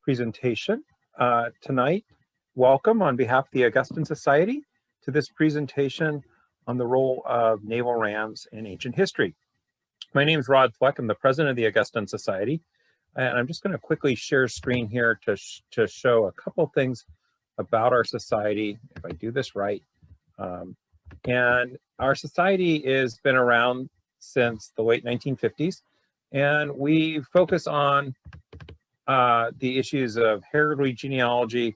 presentation tonight. Welcome on behalf of the Augustan Society to this presentation on the role of naval rams in ancient history. My name is Rod Fleck. I'm the president of the Augustan Society, and I'm just going to quickly share screen here to show a couple things about our society, if I do this right. And our society has been around since the late 1950s, and we focus on the issues of heraldry, genealogy,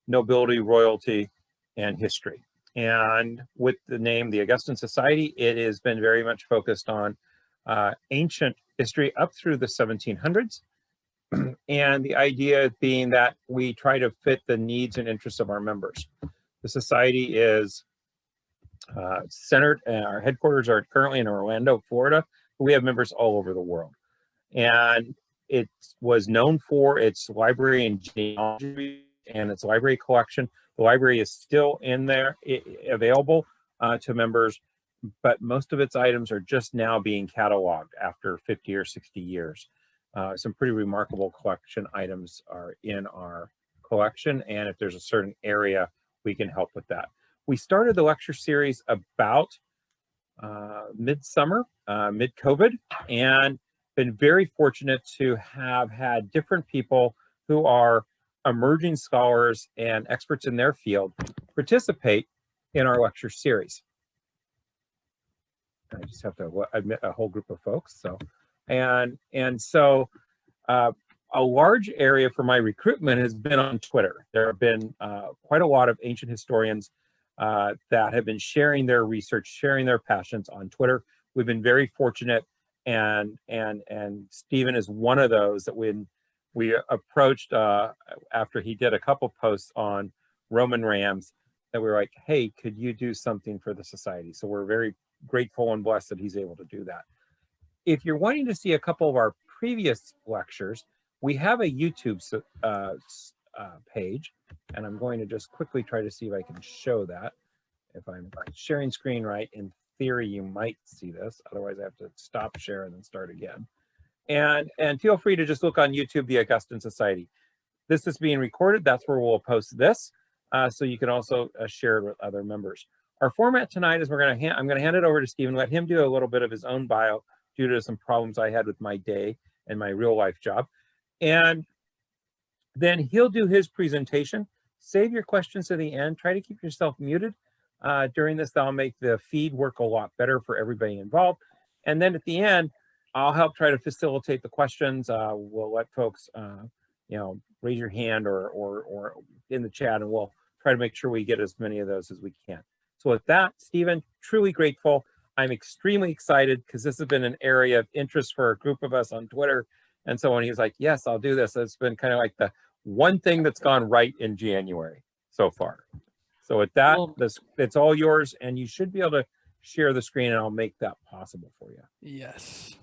nobility, royalty, and history. And with the name the Augustan Society, it has been very much focused on ancient history up through the 1700s. And the idea being that we try to fit the needs and interests of our members. The society is centered, our headquarters are currently in Orlando, Florida, but we have members all over the world. And it was known for its library and genealogy and its library collection. The library is still in there, available to members, but most of its items are just now being cataloged after 50 or 60 years. Some pretty remarkable collection items are in our collection, and if there's a certain area, we can help with that. We started the lecture series about mid-summer, mid-COVID, and been very fortunate to have had different people who are emerging scholars and experts in their field participate in our lecture series. I just have to admit a whole group of folks. So, so a large area for my recruitment has been on Twitter. There have been quite a lot of ancient historians that have been sharing their research, sharing their passions on Twitter. We've been very fortunate, and Stephen is one of those that when we approached after he did a couple posts on Roman rams, that we were like, hey, could you do something for the society? So we're very grateful and blessed that he's able to do that. If you're wanting to see a couple of our previous lectures, we have a YouTube page, and I'm going to just quickly try to see if I can show that. If I'm sharing screen right, in theory, you might see this. Otherwise, I have to stop share and then start again. And feel free to just look on YouTube, the Augustan Society. This is being recorded. That's where we'll post this. So you can also share it with other members. Our format tonight is I'm going to hand it over to Stephen, let him do a little bit of his own bio due to some problems I had with my day and my real life job. And then he'll do his presentation. Save your questions to the end. Try to keep yourself muted during this. That'll make the feed work a lot better for everybody involved. And then at the end, I'll help try to facilitate the questions. We'll let folks, raise your hand or in the chat, and we'll try to make sure we get as many of those as we can. So with that, Stephen, truly grateful. I'm extremely excited because this has been an area of interest for a group of us on Twitter. And so when he was like, yes, I'll do this, it's been kind of like the one thing that's gone right in January so far. So with that, it's all yours, and you should be able to share the screen, and I'll make that possible for you. Yes.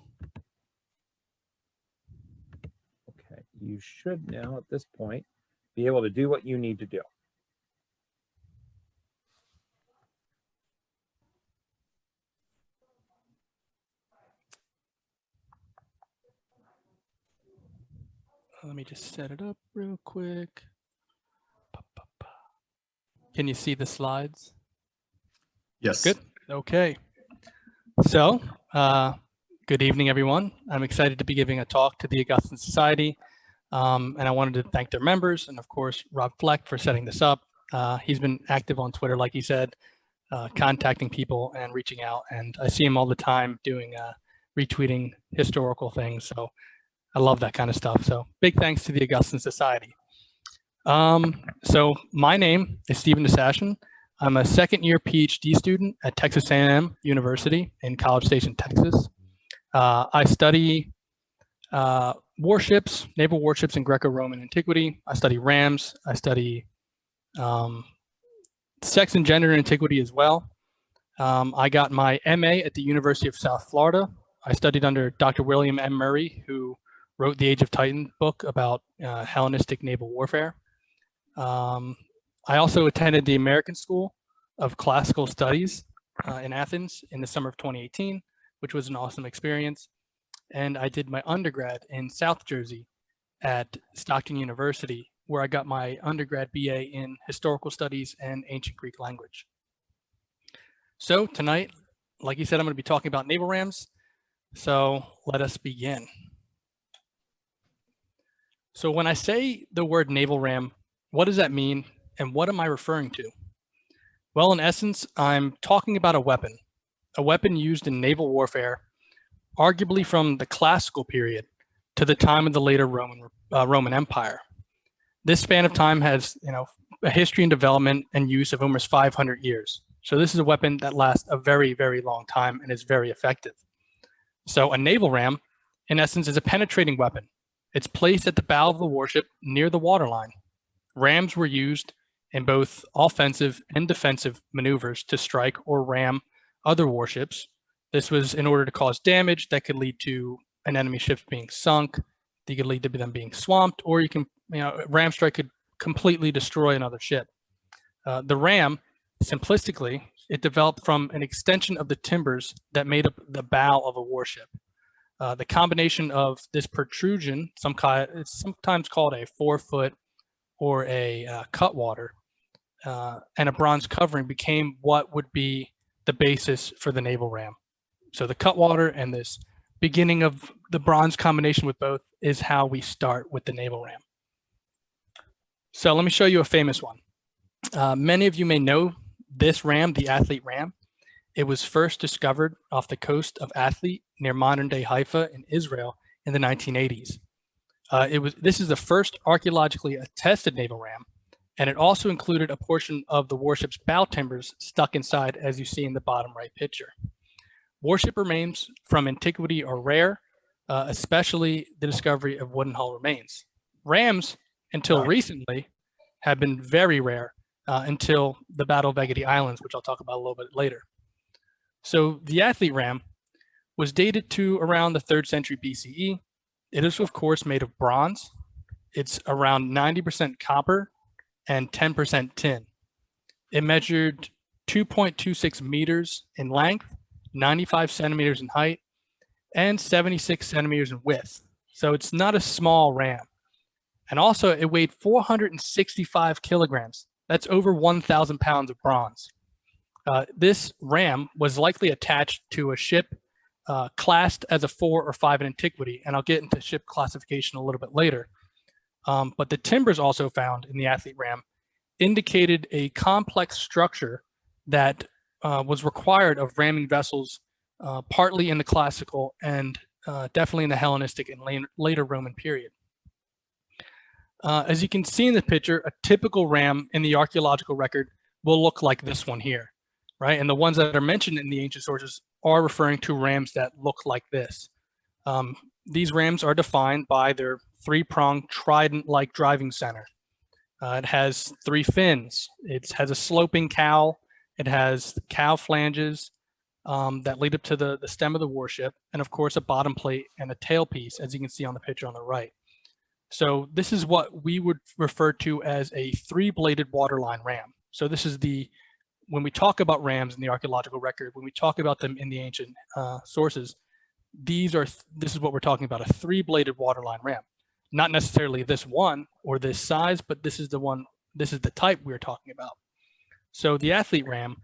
Okay, you should now at this point be able to do what you need to do. Let me just set it up real quick. Can you see the slides? Yes. Good. Okay. So, good evening, everyone. I'm excited to be giving a talk to the Augustan Society, and I wanted to thank their members and, of course, Rob Fleck for setting this up. He's been active on Twitter, like he said, contacting people and reaching out, and I see him all the time doing retweeting historical things. So I love that kind of stuff. So big thanks to the Augustan Society. So my name is Stephen DeCasien. I'm a second-year Ph.D. student at Texas A&M University in College Station, Texas. I study warships, naval warships in Greco-Roman antiquity. I study rams. I study sex and gender in antiquity as well. I got my MA at the University of South Florida. I studied under Dr. William M. Murray, who wrote the Age of Titan book about Hellenistic naval warfare. I also attended the American School of Classical Studies in Athens in the summer of 2018, which was an awesome experience. And I did my undergrad in South Jersey at Stockton University, where I got my undergrad BA in historical studies and ancient Greek language. So tonight, like you said, I'm going to be talking about naval rams. So let us begin. So when I say the word naval ram, what does that mean and what am I referring to? Well, in essence, I'm talking about a weapon used in naval warfare, arguably from the classical period to the time of the later Roman Empire. This span of time has, a history and development and use of almost 500 years. So this is a weapon that lasts a very, very long time and is very effective. So a naval ram, in essence, is a penetrating weapon. It's placed at the bow of the warship near the waterline. Rams were used in both offensive and defensive maneuvers to strike or ram other warships. This was in order to cause damage that could lead to an enemy ship being sunk, that could lead to them being swamped, or a ram strike could completely destroy another ship. The ram, simplistically, it developed from an extension of the timbers that made up the bow of a warship. The combination of this protrusion, it's sometimes called a forefoot or a cutwater, and a bronze covering became what would be the basis for the naval ram. So the cutwater and this beginning of the bronze combination with both is how we start with the naval ram. So let me show you a famous one. Many of you may know this ram, the Athlete Ram. It was first discovered off the coast of Athlete near modern-day Haifa in Israel in the 1980s. This is the first archaeologically attested naval ram, and it also included a portion of the warship's bow timbers stuck inside, as you see in the bottom right picture. Warship remains from Antiquity are rare, especially the discovery of wooden hull remains. Rams, until recently, have been very rare until the Battle of Egadi Islands, which I'll talk about a little bit later. So the Athlete Ram was dated to around the 3rd century BCE. It is, of course, made of bronze. It's around 90% copper and 10% tin. It measured 2.26 meters in length, 95 centimeters in height, and 76 centimeters in width. So it's not a small ram. And also it weighed 465 kilograms. That's over 1,000 pounds of bronze. This ram was likely attached to a ship classed as a 4 or 5 in antiquity, and I'll get into ship classification a little bit later. But the timbers also found in the Athlete Ram indicated a complex structure that was required of ramming vessels, partly in the classical and definitely in the Hellenistic and later Roman period. As you can see in the picture, a typical ram in the archaeological record will look like this one here, right? And the ones that are mentioned in the ancient sources are referring to rams that look like this. These rams are defined by their 3-pronged trident-like driving center. It has 3 fins. It has a sloping cowl. It has cow flanges that lead up to the stem of the warship, and of course a bottom plate and a tailpiece, as you can see on the picture on the right. So this is what we would refer to as a 3-bladed waterline ram. So this is when we talk about rams in the archaeological record, when we talk about them in the ancient sources, this is what we're talking about, a 3-bladed waterline ram. Not necessarily this one or this size, but this is the type we're talking about. So the Athlete Ram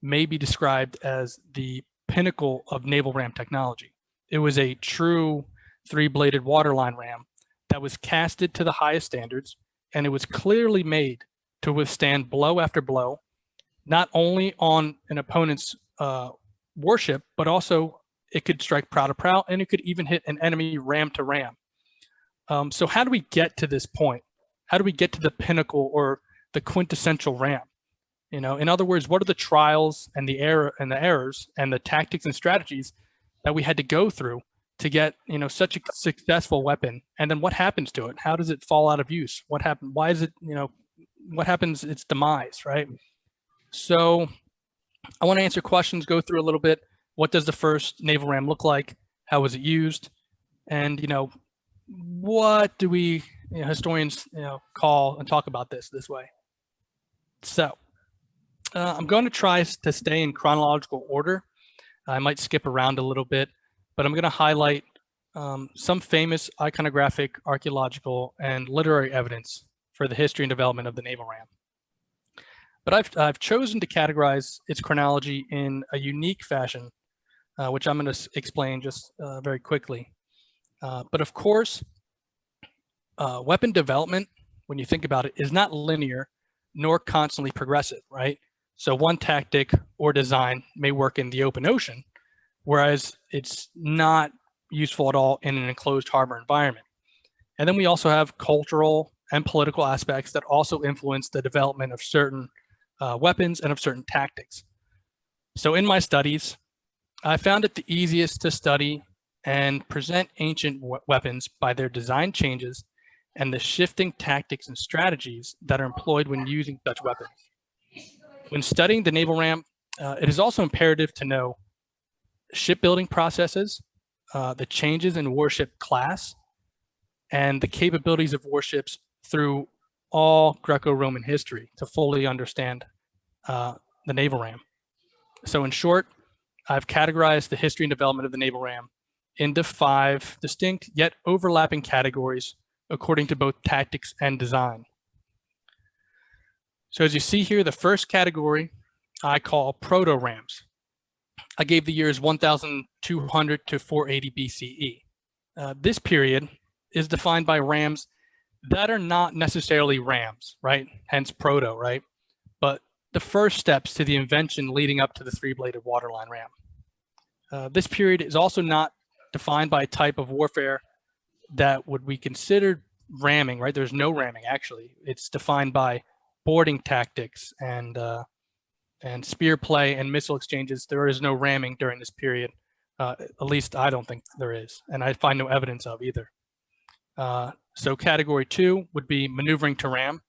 may be described as the pinnacle of naval ram technology. It was a true 3-bladed waterline ram that was casted to the highest standards, and it was clearly made to withstand blow after blow, not only on an opponent's warship, but also it could strike prow to prow, and it could even hit an enemy ram to ram. So how do we get to this point? How do we get to the pinnacle or the quintessential ram? In other words, what are the trials and the errors and the tactics and strategies that we had to go through to get, such a successful weapon? And then what happens to it? How does it fall out of use? What happened? Why is it, what happens? Its demise, right? So I want to answer questions, go through a little bit. What does the first naval ram look like? How was it used? And, what do we historians call and talk about this way? So I'm going to try to stay in chronological order. I might skip around a little bit, but I'm going to highlight some famous iconographic, archaeological, and literary evidence for the history and development of the naval ram. But I've chosen to categorize its chronology in a unique fashion, which I'm going to explain just very quickly. But of course, weapon development, when you think about it, is not linear nor constantly progressive, right? So one tactic or design may work in the open ocean, whereas it's not useful at all in an enclosed harbor environment. And then we also have cultural and political aspects that also influence the development of certain weapons and of certain tactics. So in my studies, I found it the easiest to study and present ancient weapons by their design changes and the shifting tactics and strategies that are employed when using such weapons. When studying the naval ram, it is also imperative to know shipbuilding processes, the changes in warship class, and the capabilities of warships through all Greco-Roman history to fully understand the naval ram. So in short, I've categorized the history and development of the naval ram into 5 distinct yet overlapping categories according to both tactics and design. So as you see here, the first category I call proto-rams. I gave the years 1200 to 480 BCE. This period is defined by rams that are not necessarily rams, right? Hence proto, right? But the first steps to the invention leading up to the 3-bladed waterline ram. This period is also not defined by a type of warfare that would be considered ramming, right? There's no ramming, actually. It's defined by boarding tactics and spear play and missile exchanges. There is no ramming during this period. At least I don't think there is, and I find no evidence of either. So category 2 would be maneuvering to ram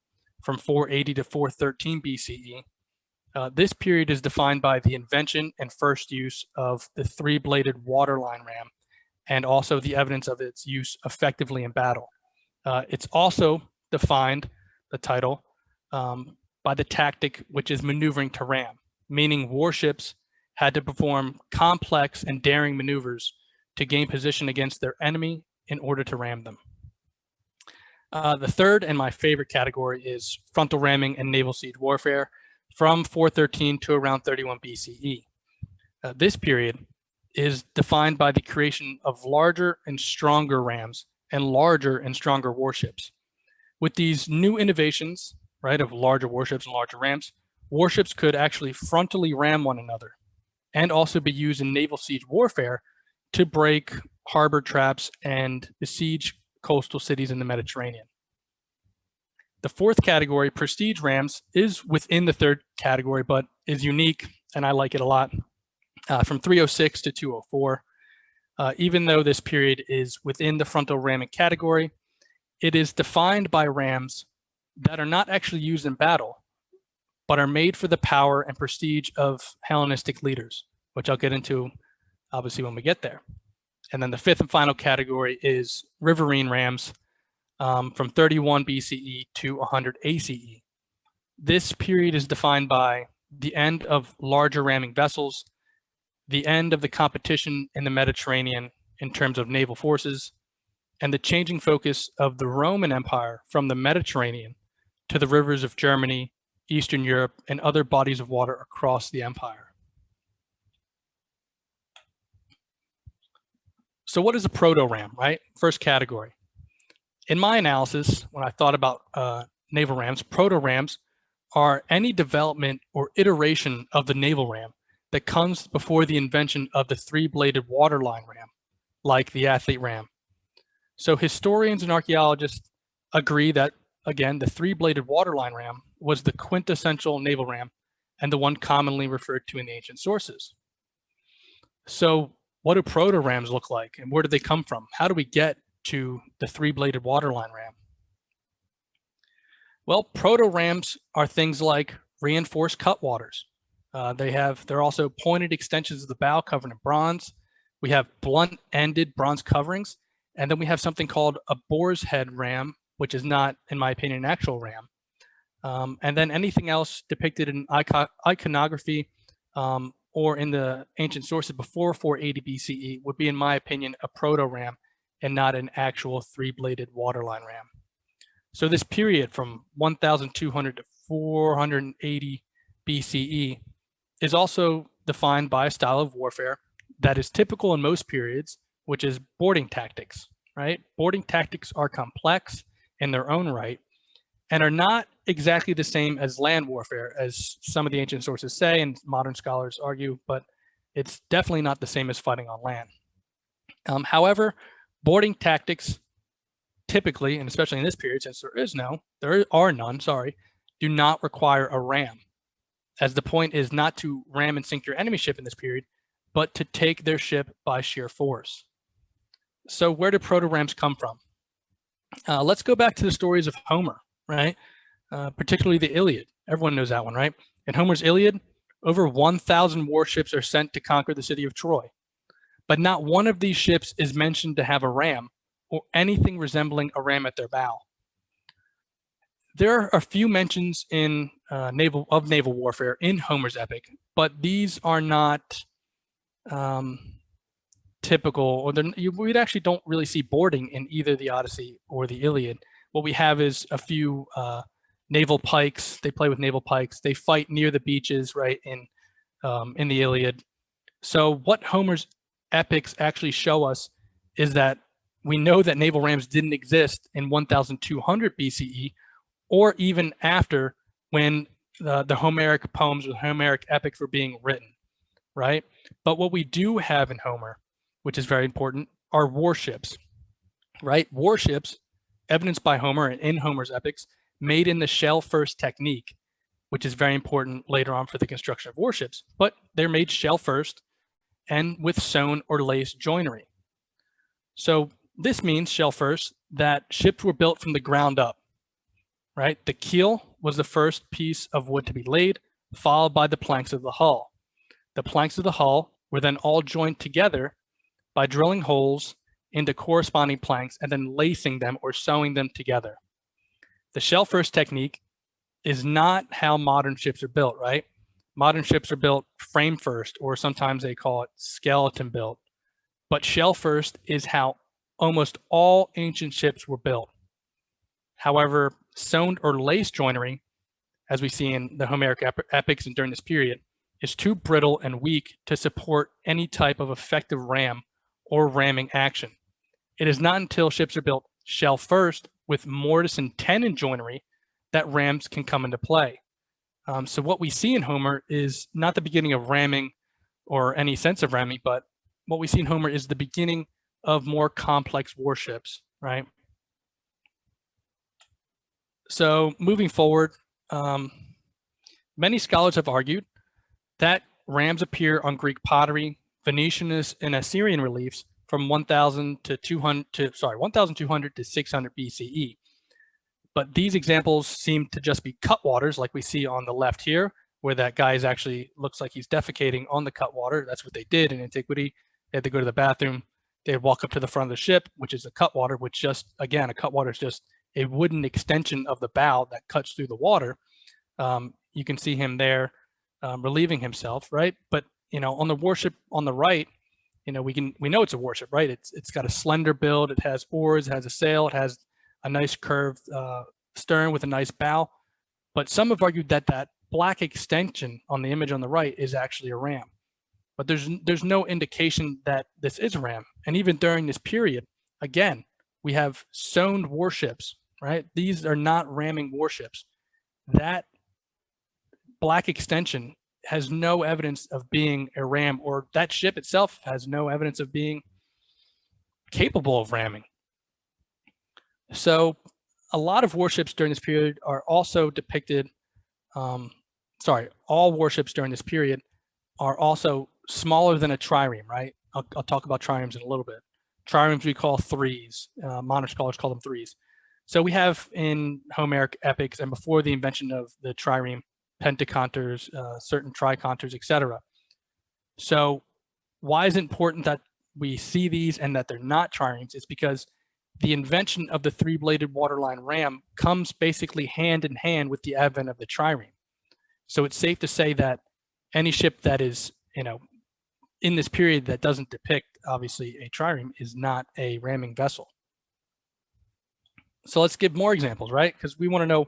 from 480 to 413 BCE. This period is defined by the invention and first use of the 3-bladed waterline ram, and also the evidence of its use effectively in battle. It's also defined, the title, by the tactic which is maneuvering to ram, meaning warships had to perform complex and daring maneuvers to gain position against their enemy in order to ram them. The third and my favorite category is frontal ramming and naval siege warfare from 413 to around 31 BCE. This period is defined by the creation of larger and stronger rams and larger and stronger warships. With these new innovations, right, of larger warships and larger rams, warships could actually frontally ram one another and also be used in naval siege warfare to break harbor traps and besiege coastal cities in the Mediterranean. The fourth category, prestige rams, is within the third category, but is unique, and I like it a lot, from 306 to 204. Even though this period is within the frontal ramming category, it is defined by rams that are not actually used in battle, but are made for the power and prestige of Hellenistic leaders, which I'll get into obviously when we get there. And then the fifth and final category is riverine rams from 31 BCE to 100 ACE. This period is defined by the end of larger ramming vessels, the end of the competition in the Mediterranean in terms of naval forces, and the changing focus of the Roman Empire from the Mediterranean to the rivers of Germany, Eastern Europe, and other bodies of water across the empire. So what is a proto-ram, right? First category. In my analysis, when I thought about naval rams, proto-rams are any development or iteration of the naval ram that comes before the invention of the 3-bladed waterline ram, like the athlete ram. So historians and archaeologists agree that, again, the 3-bladed waterline ram was the quintessential naval ram and the one commonly referred to in the ancient sources. So what do proto-rams look like, and where do they come from? How do we get to the 3-bladed waterline ram? Well, proto-rams are things like reinforced cutwaters. They're also pointed extensions of the bow covered in bronze. We have blunt-ended bronze coverings, and then we have something called a boar's head ram, which is not, in my opinion, an actual ram. And then anything else depicted in iconography or in the ancient sources before 480 BCE would be, in my opinion, a proto-ram and not an actual three-bladed waterline ram. So this period from 1200 to 480 BCE is also defined by a style of warfare that is typical in most periods, which is boarding tactics, right? Boarding tactics are complex in their own right and are not exactly the same as land warfare, as some of the ancient sources say and modern scholars argue, but it's definitely not the same as fighting on land. However, boarding tactics typically, and especially in this period, since there are none, do not require a ram, as the point is not to ram and sink your enemy ship in this period, but to take their ship by sheer force. So where do proto-rams come from? Let's go back to the stories of Homer, right? Particularly the Iliad. Everyone knows that one, right? In Homer's Iliad, over 1,000 warships are sent to conquer the city of Troy. But not one of these ships is mentioned to have a ram or anything resembling a ram at their bow. There are a few mentions in naval warfare in Homer's epic, but these are not typical, or we actually don't really see boarding in either the Odyssey or the Iliad. What we have is a few naval pikes. They play with naval pikes. They fight near the beaches, right, in the Iliad. So what Homer's epics actually show us is that we know that naval rams didn't exist in 1200 BCE, or even after, when the Homeric poems or the Homeric epics were being written, right? But what we do have in Homer, which is very important, are warships, right? Warships, evidenced by Homer and in Homer's epics, made in the shell first technique, which is very important later on for the construction of warships, but they're made shell first and with sewn or laced joinery. So this means, shell first, that ships were built from the ground up, right? The keel was the first piece of wood to be laid, followed by the planks of the hull. The planks of the hull were then all joined together by drilling holes into corresponding planks and then lacing them or sewing them together. The shell first technique is not how modern ships are built, right? Modern ships are built frame first, or sometimes they call it skeleton built. But shell first is how almost all ancient ships were built. However, sewn or laced joinery, as we see in the Homeric epics and during this period, is too brittle and weak to support any type of effective ram or ramming action. It is not until ships are built shell first with mortise and tenon joinery that rams can come into play. So what we see in Homer is not the beginning of ramming or any sense of ramming, but what we see in Homer is the beginning of more complex warships, right? So moving forward, many scholars have argued that rams appear on Greek pottery, Venetian and Assyrian reliefs from 1200 to 600 BCE. But these examples seem to just be cutwaters, like we see on the left here, where that guy is actually looks like he's defecating on the cutwater. That's what they did in Antiquity. They had to go to the bathroom. They'd walk up to the front of the ship, which is a cutwater, which just, again, a cutwater is just a wooden extension of the bow that cuts through the water. You can see him there relieving himself, right? But on the warship on the right, we know it's a warship, right? It's got a slender build. It has oars. It has a sail. It has a nice curved stern with a nice bow. But some have argued that that black extension on the image on the right is actually a ram. But there's no indication that this is a ram. And even during this period, again, we have sewn warships, right? These are not ramming warships. That black extension has no evidence of being a ram, or that ship itself has no evidence of being capable of ramming. So a lot of warships during this period are also depicted, all warships during this period are also smaller than a trireme, right? I'll talk about triremes in a little bit. Triremes we call threes. Modern scholars call them threes. So we have in Homeric epics and before the invention of the trireme, pentaconters, certain triconters, etc. So why is it important that we see these and that they're not triremes? It's because the invention of the three-bladed waterline ram comes basically hand in hand with the advent of the trireme. So it's safe to say that any ship that is, in this period that doesn't depict, obviously, a trireme is not a ramming vessel. So let's give more examples, right? Because we want to know,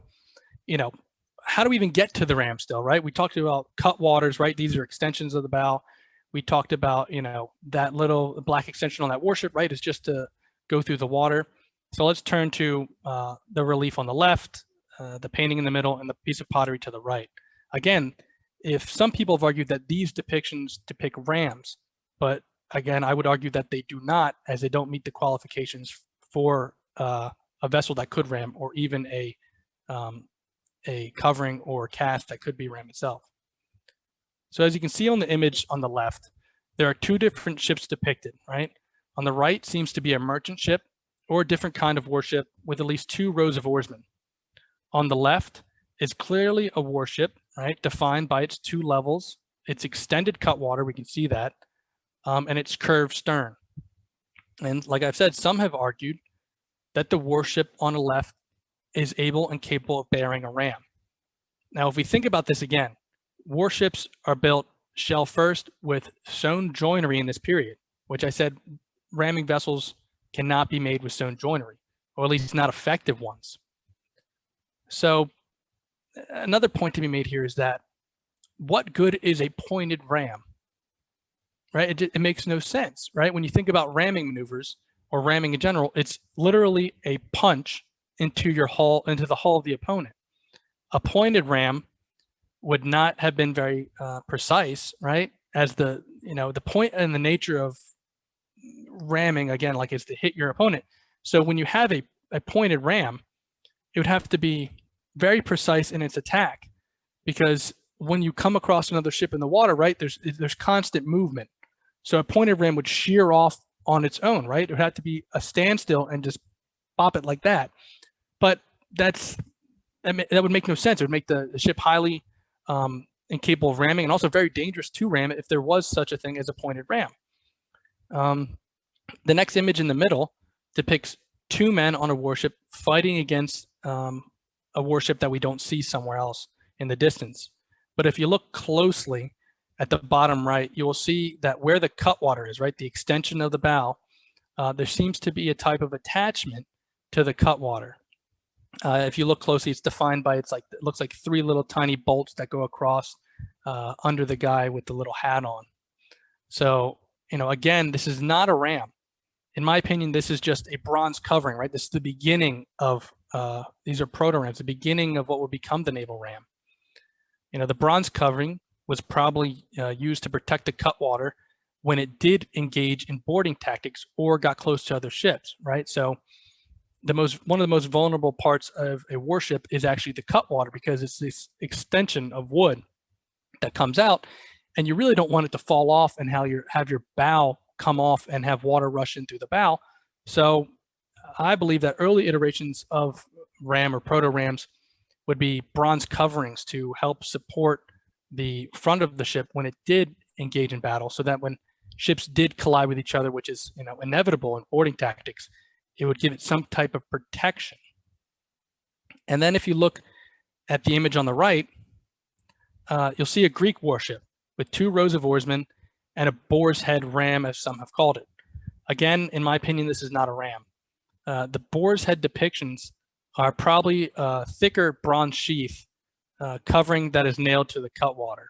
how do we even get to the ram still, right? We talked about cutwaters, right? These are extensions of the bow. We talked about, that little black extension on that warship, right, is just to go through the water. So let's turn to the relief on the left, the painting in the middle, and the piece of pottery to the right. Again, if some people have argued that these depictions depict rams, but again, I would argue that they do not, as they don't meet the qualifications for a vessel that could ram, or even a covering or cast that could be ram itself. So as you can see on the image on the left, there are two different ships depicted, right? On the right seems to be a merchant ship or a different kind of warship with at least 2 rows of oarsmen. On the left is clearly a warship, right? Defined by its 2 levels, its extended cutwater, we can see that, and its curved stern. And like I've said, some have argued that the warship on the left is able and capable of bearing a ram. Now, if we think about this again, warships are built shell first with stone joinery in this period, which I said ramming vessels cannot be made with stone joinery, or at least not effective ones. So another point to be made here is that what good is a pointed ram, right? It makes no sense, right? When you think about ramming maneuvers or ramming in general, it's literally a punch into the hull of the opponent. A pointed ram would not have been very precise, right? As the point and the nature of ramming, again, like, is to hit your opponent. So when you have a pointed ram, it would have to be very precise in its attack, because when you come across another ship in the water, right, there's constant movement. So a pointed ram would shear off on its own, right? It would have to be a standstill and just pop it like that. But that would make no sense. It would make the ship highly incapable of ramming, and also very dangerous to ram if there was such a thing as a pointed ram. The next image in the middle depicts 2 men on a warship fighting against a warship that we don't see somewhere else in the distance. But if you look closely at the bottom right, you will see that where the cutwater is, right, the extension of the bow, there seems to be a type of attachment to the cutwater. If you look closely, it's defined by it looks like 3 little tiny bolts that go across under the guy with the little hat on. So, again, this is not a ram. In my opinion, this is just a bronze covering, right? This is the beginning of, these are proto-rams, the beginning of what would become the naval ram. The bronze covering was probably used to protect the cutwater when it did engage in boarding tactics or got close to other ships, right? So one of the most vulnerable parts of a warship is actually the cutwater, because it's this extension of wood that comes out, and you really don't want it to fall off and have your bow come off and have water rush in through the bow. So I believe that early iterations of ram or proto-rams would be bronze coverings to help support the front of the ship when it did engage in battle, so that when ships did collide with each other, which is inevitable in boarding tactics, it would give it some type of protection. And then if you look at the image on the right, you'll see a Greek warship with 2 rows of oarsmen and a boar's head ram, as some have called it. Again, in my opinion, this is not a ram. The boar's head depictions are probably a thicker bronze sheath covering that is nailed to the cutwater.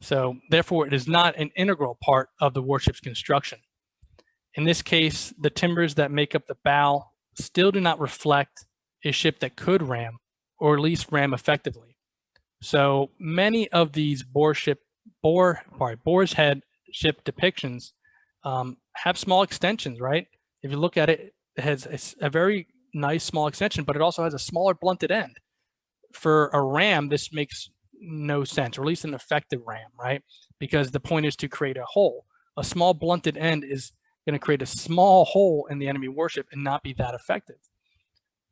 So therefore, it is not an integral part of the warship's construction. In this case, the timbers that make up the bow still do not reflect a ship that could ram, or at least ram effectively. So many of these boar's head ship depictions have small extensions, right? If you look at it, it has a very nice small extension, but it also has a smaller blunted end. For a ram, this makes no sense, or at least an effective ram, right? Because the point is to create a hole. A small blunted end is going to create a small hole in the enemy warship and not be that effective.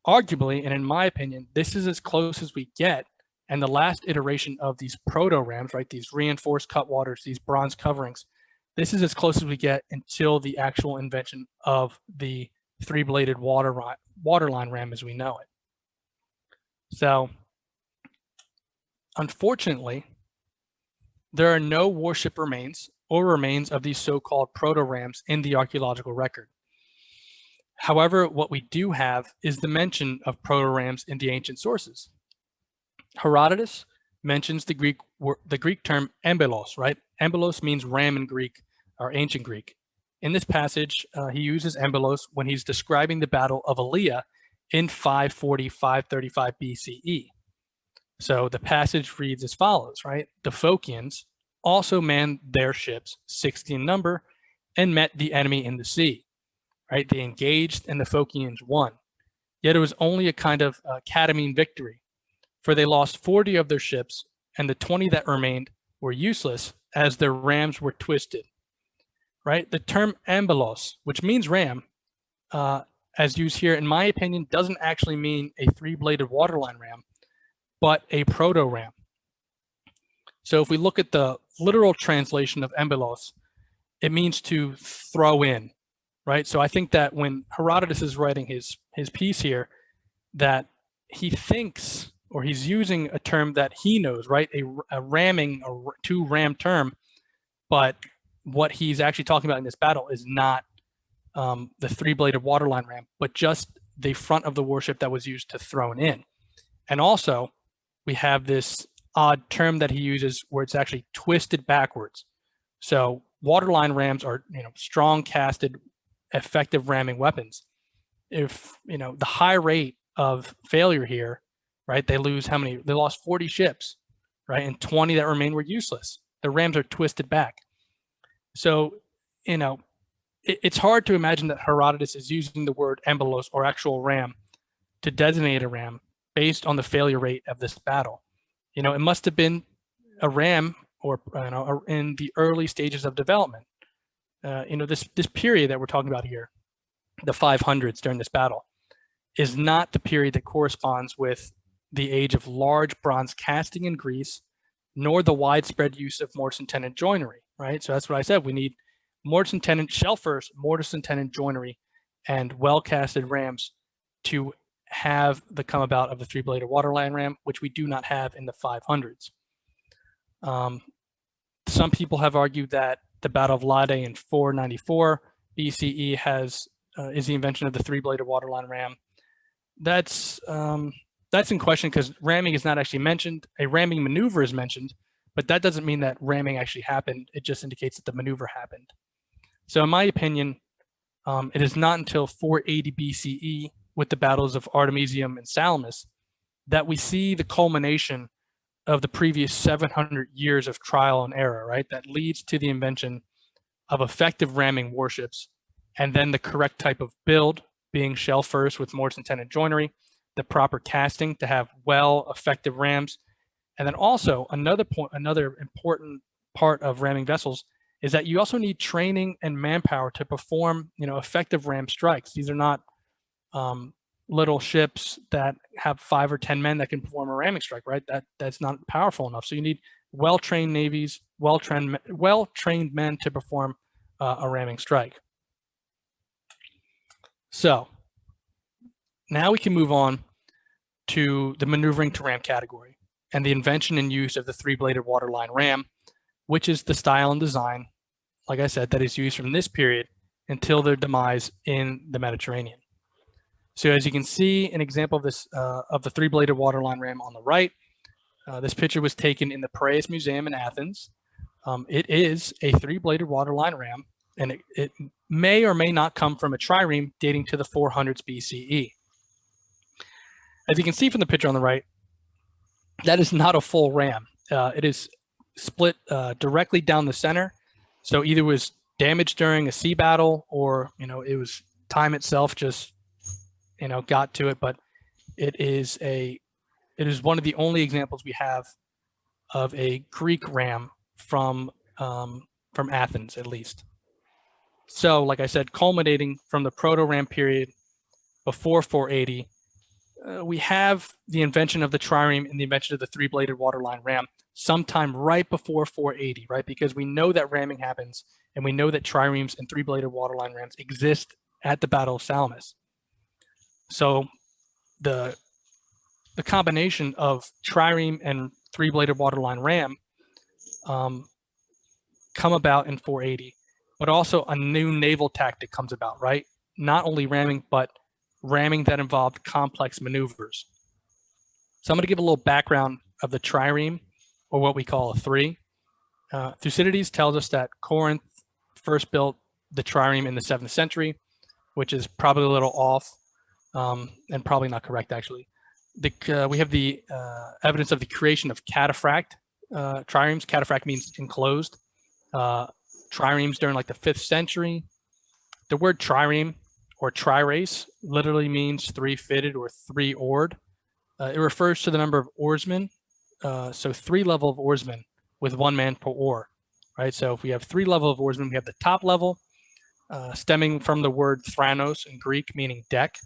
Arguably, and in my opinion, this is as close as we get. And the last iteration of these proto-rams, right, these reinforced cutwaters, these bronze coverings, this is as close as we get until the actual invention of the 3-bladed waterline ram as we know it. So, unfortunately, there are no warship remains or remains of these so-called proto-rams in the archaeological record. However, what we do have is the mention of proto-rams in the ancient sources. Herodotus mentions the Greek term embelos, right? Embelos means ram in Greek or ancient Greek. In this passage, he uses embelos when he's describing the Battle of Alea in 540-535 BCE. So the passage reads as follows, right? The Phocians also manned their ships, 60 in number, and met the enemy in the sea, right? They engaged and the Phocians won. Yet it was only a kind of Cadmean victory, for they lost 40 of their ships, and the 20 that remained were useless as their rams were twisted, right? The term embelos, which means ram, as used here, in my opinion, doesn't actually mean a three-bladed waterline ram, but a proto-ram. So if we look at the literal translation of embelos, it means to throw in, right? So I think that when Herodotus is writing his piece here, that he thinks, or he's using a term that he knows, right? A ramming, a two-ram term, but what he's actually talking about in this battle is not the three-bladed waterline ram, but just the front of the warship that was used to throw in. And also, we have this odd term that he uses where it's actually twisted backwards. So waterline rams are, strong casted, effective ramming weapons. If, the high rate of failure here, right, they lose how many? They lost 40 ships, right? And 20 that remain were useless. The rams are twisted back. So, it's hard to imagine that Herodotus is using the word embelos or actual ram to designate a ram based on the failure rate of this battle. It must have been a ram or in the early stages of development. This period that we're talking about here, the 500s during this battle, is not the period that corresponds with the age of large bronze casting in Greece, nor the widespread use of mortise and tenon joinery, right? So that's what I said. We need mortise and tenon, shell first, mortise and tenon joinery, and well-casted rams to have the come about of the three-bladed waterline ram, which we do not have in the 500s. Some people have argued that the Battle of Lade in 494 BCE is the invention of the three-bladed waterline ram. That's in question because ramming is not actually mentioned. A ramming maneuver is mentioned, but that doesn't mean that ramming actually happened. It just indicates that the maneuver happened. So in my opinion, it is not until 480 BCE with the battles of Artemisium and Salamis that we see the culmination of the previous 700 years of trial and error, right? That leads to the invention of effective ramming warships, and then the correct type of build being shell first with mortise and tenon joinery, the proper casting to have effective rams. And then also another important part of ramming vessels is that you also need training and manpower to perform, effective ram strikes. These are not little ships that have 5 or 10 men that can perform a ramming strike, right? That's not powerful enough. So you need well-trained navies, well-trained men to perform a ramming strike. So now we can move on to the maneuvering to ram category and the invention and use of the three-bladed waterline ram, which is the style and design, like I said, that is used from this period until their demise in the Mediterranean. So as you can see, an example of this of the three-bladed waterline ram on the right. This picture was taken in the Piraeus Museum in Athens. It is a three-bladed waterline ram, and it may or may not come from a trireme dating to the 400s BCE. As you can see from the picture on the right, that is not a full ram. It is split directly down the center. So either it was damaged during a sea battle, or it was time itself just got to it. But it is one of the only examples we have of a Greek ram from Athens, at least. So, like I said, culminating from the proto-ram period before 480, we have the invention of the trireme and the invention of the three-bladed waterline ram sometime right before 480, right? Because we know that ramming happens, and we know that triremes and three-bladed waterline rams exist at the Battle of Salamis. So the combination of trireme and three-bladed waterline ram come about in 480, but also a new naval tactic comes about, right? Not only ramming, but ramming that involved complex maneuvers. So I'm going to give a little background of the trireme, or what we call a three. Thucydides tells us that Corinth first built the trireme in the 7th century, which is probably a little off and probably not correct, actually. We have the evidence of the creation of cataphract triremes. Cataphract means enclosed. Triremes during like the 5th century. The word trireme or trirace literally means three-fitted or three-oared. It refers to the number of oarsmen, so 3 level of oarsmen with 1 man per oar, right? So if we have 3 level of oarsmen, we have the top level, stemming from the word thranos in Greek, meaning deck.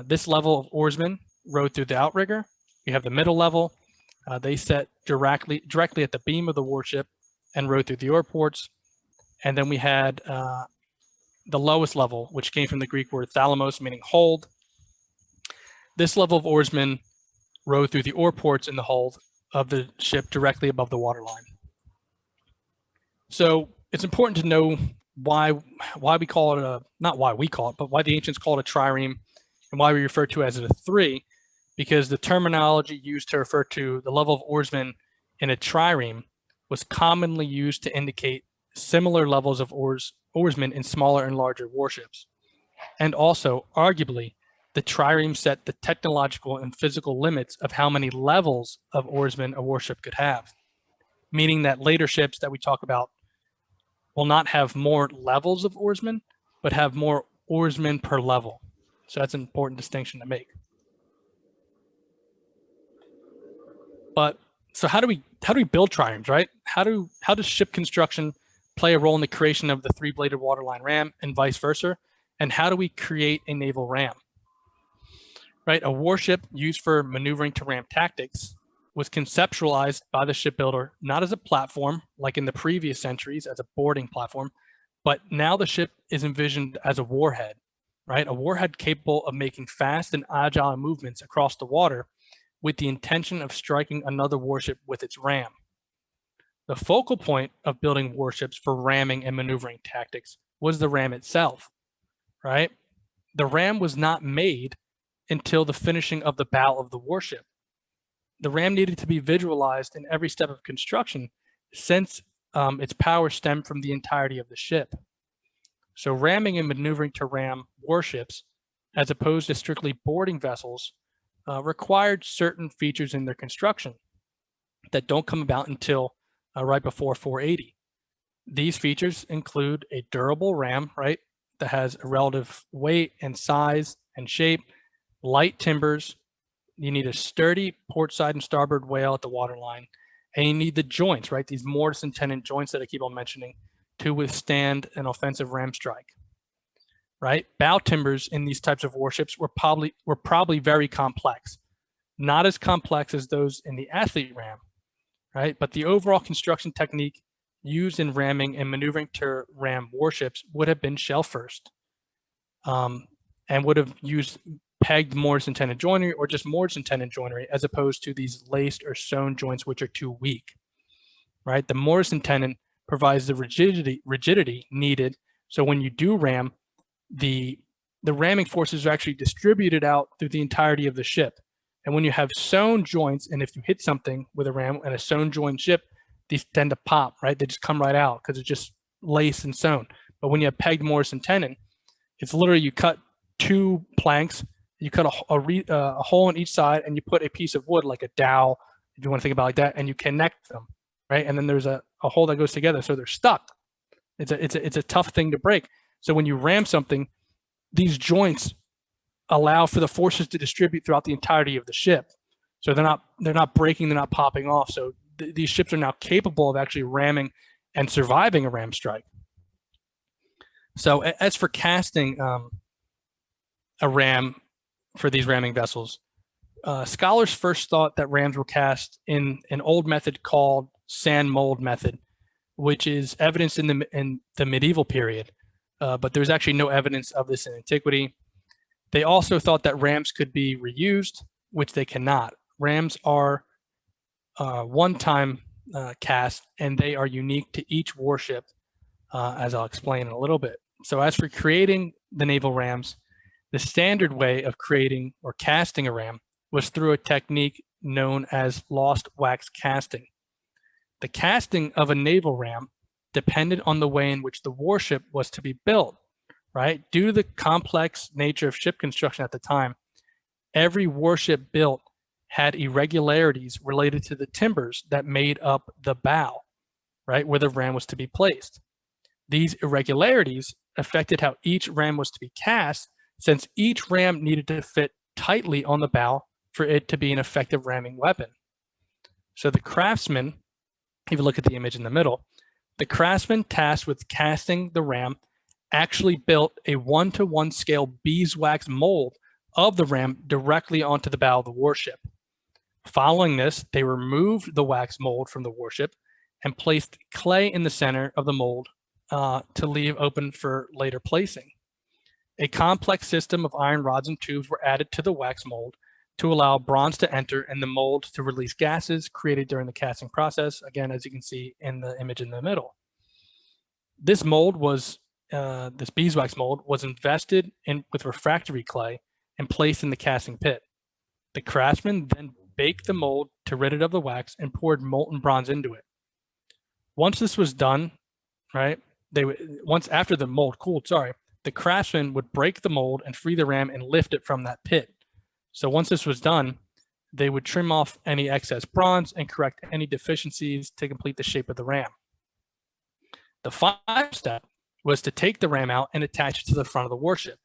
This level of oarsmen rowed through the outrigger. We have the middle level. They set directly at the beam of the warship and rowed through the oar ports. And then we had the lowest level, which came from the Greek word thalamos, meaning hold. This level of oarsmen rowed through the oar ports in the hold of the ship directly above the waterline. So it's important to know why we call it not why we call it, but why the ancients called it a trireme and why we refer to it as a three, because the terminology used to refer to the level of oarsmen in a trireme was commonly used to indicate similar levels of oarsmen in smaller and larger warships. And also, arguably, the trireme set the technological and physical limits of how many levels of oarsmen a warship could have, meaning that later ships that we talk about will not have more levels of oarsmen, but have more oarsmen per level. So that's an important distinction to make. But so how do we build triremes, right? How does ship construction play a role in the creation of the 3-bladed waterline ram and vice versa? And how do we create a naval ram? Right, a warship used for maneuvering to ram tactics was conceptualized by the shipbuilder not as a platform like in the previous centuries as a boarding platform, but now the ship is envisioned as a warhead, right? A warhead capable of making fast and agile movements across the water with the intention of striking another warship with its ram. The focal point of building warships for ramming and maneuvering tactics was the ram itself, right? The ram was not made until the finishing of the bow of the warship. The ram needed to be visualized in every step of construction since its power stemmed from the entirety of the ship. So ramming and maneuvering to ram warships, as opposed to strictly boarding vessels, required certain features in their construction that don't come about until right before 480. These features include a durable ram, right, that has a relative weight and size and shape, light timbers. You need a sturdy port side and starboard whale at the waterline, and you need the joints, right? These mortise and tenon joints that I keep on mentioning to withstand an offensive ram strike, right? Bow timbers in these types of warships were probably very complex, not as complex as those in the athlete ram, right? But the overall construction technique used in ramming and maneuvering to ram warships would have been shell first, and would have used pegged mortise and tenon joinery or just mortise and tenon joinery as opposed to these laced or sewn joints which are too weak, right? The mortise and tenon provides the rigidity needed, so when you do ram, the ramming forces are actually distributed out through the entirety of the ship. And when you have sewn joints, and if you hit something with a ram and a sewn joint ship, these tend to pop, right? They just come right out because it's just laced and sewn. But when you have pegged mortise and tenon, it's literally you cut 2 planks, you cut a hole in each side, and you put a piece of wood like a dowel, if you want to think about it like that, and you connect them, right? And then there's a hole that goes together, so they're stuck. It's a tough thing to break. So when you ram something, these joints allow for the forces to distribute throughout the entirety of the ship. So they're not breaking, they're not popping off. So these ships are now capable of actually ramming and surviving a ram strike. So as for casting a ram for these ramming vessels, scholars first thought that rams were cast in an old method called sand mold method, which is evidenced in the medieval period, but there's actually no evidence of this in antiquity. They also thought that rams could be reused, which they cannot. Rams are one-time cast, and they are unique to each warship, as I'll explain in a little bit. So as for creating the naval rams, the standard way of creating or casting a ram was through a technique known as lost wax casting. The casting of a naval ram depended on the way in which the warship was to be built, right? Due to the complex nature of ship construction at the time, every warship built had irregularities related to the timbers that made up the bow, right, where the ram was to be placed. These irregularities affected how each ram was to be cast, since each ram needed to fit tightly on the bow for it to be an effective ramming weapon. So the craftsman, if you look at the image in the middle, the craftsman tasked with casting the ram actually built a 1-to-1 scale beeswax mold of the ram directly onto the bow of the warship. Following this, they removed the wax mold from the warship and placed clay in the center of the mold to leave open for later placing. A complex system of iron rods and tubes were added to the wax mold to allow bronze to enter and the mold to release gases created during the casting process, again, as you can see in the image in the middle. This mold was, this beeswax mold was invested in with refractory clay and placed in the casting pit. The craftsman then baked the mold to rid it of the wax and poured molten bronze into it. Once this was done, right, once after the mold cooled, the craftsman would break the mold and free the ram and lift it from that pit. So once this was done, they would trim off any excess bronze and correct any deficiencies to complete the shape of the ram. The final step was to take the ram out and attach it to the front of the warship.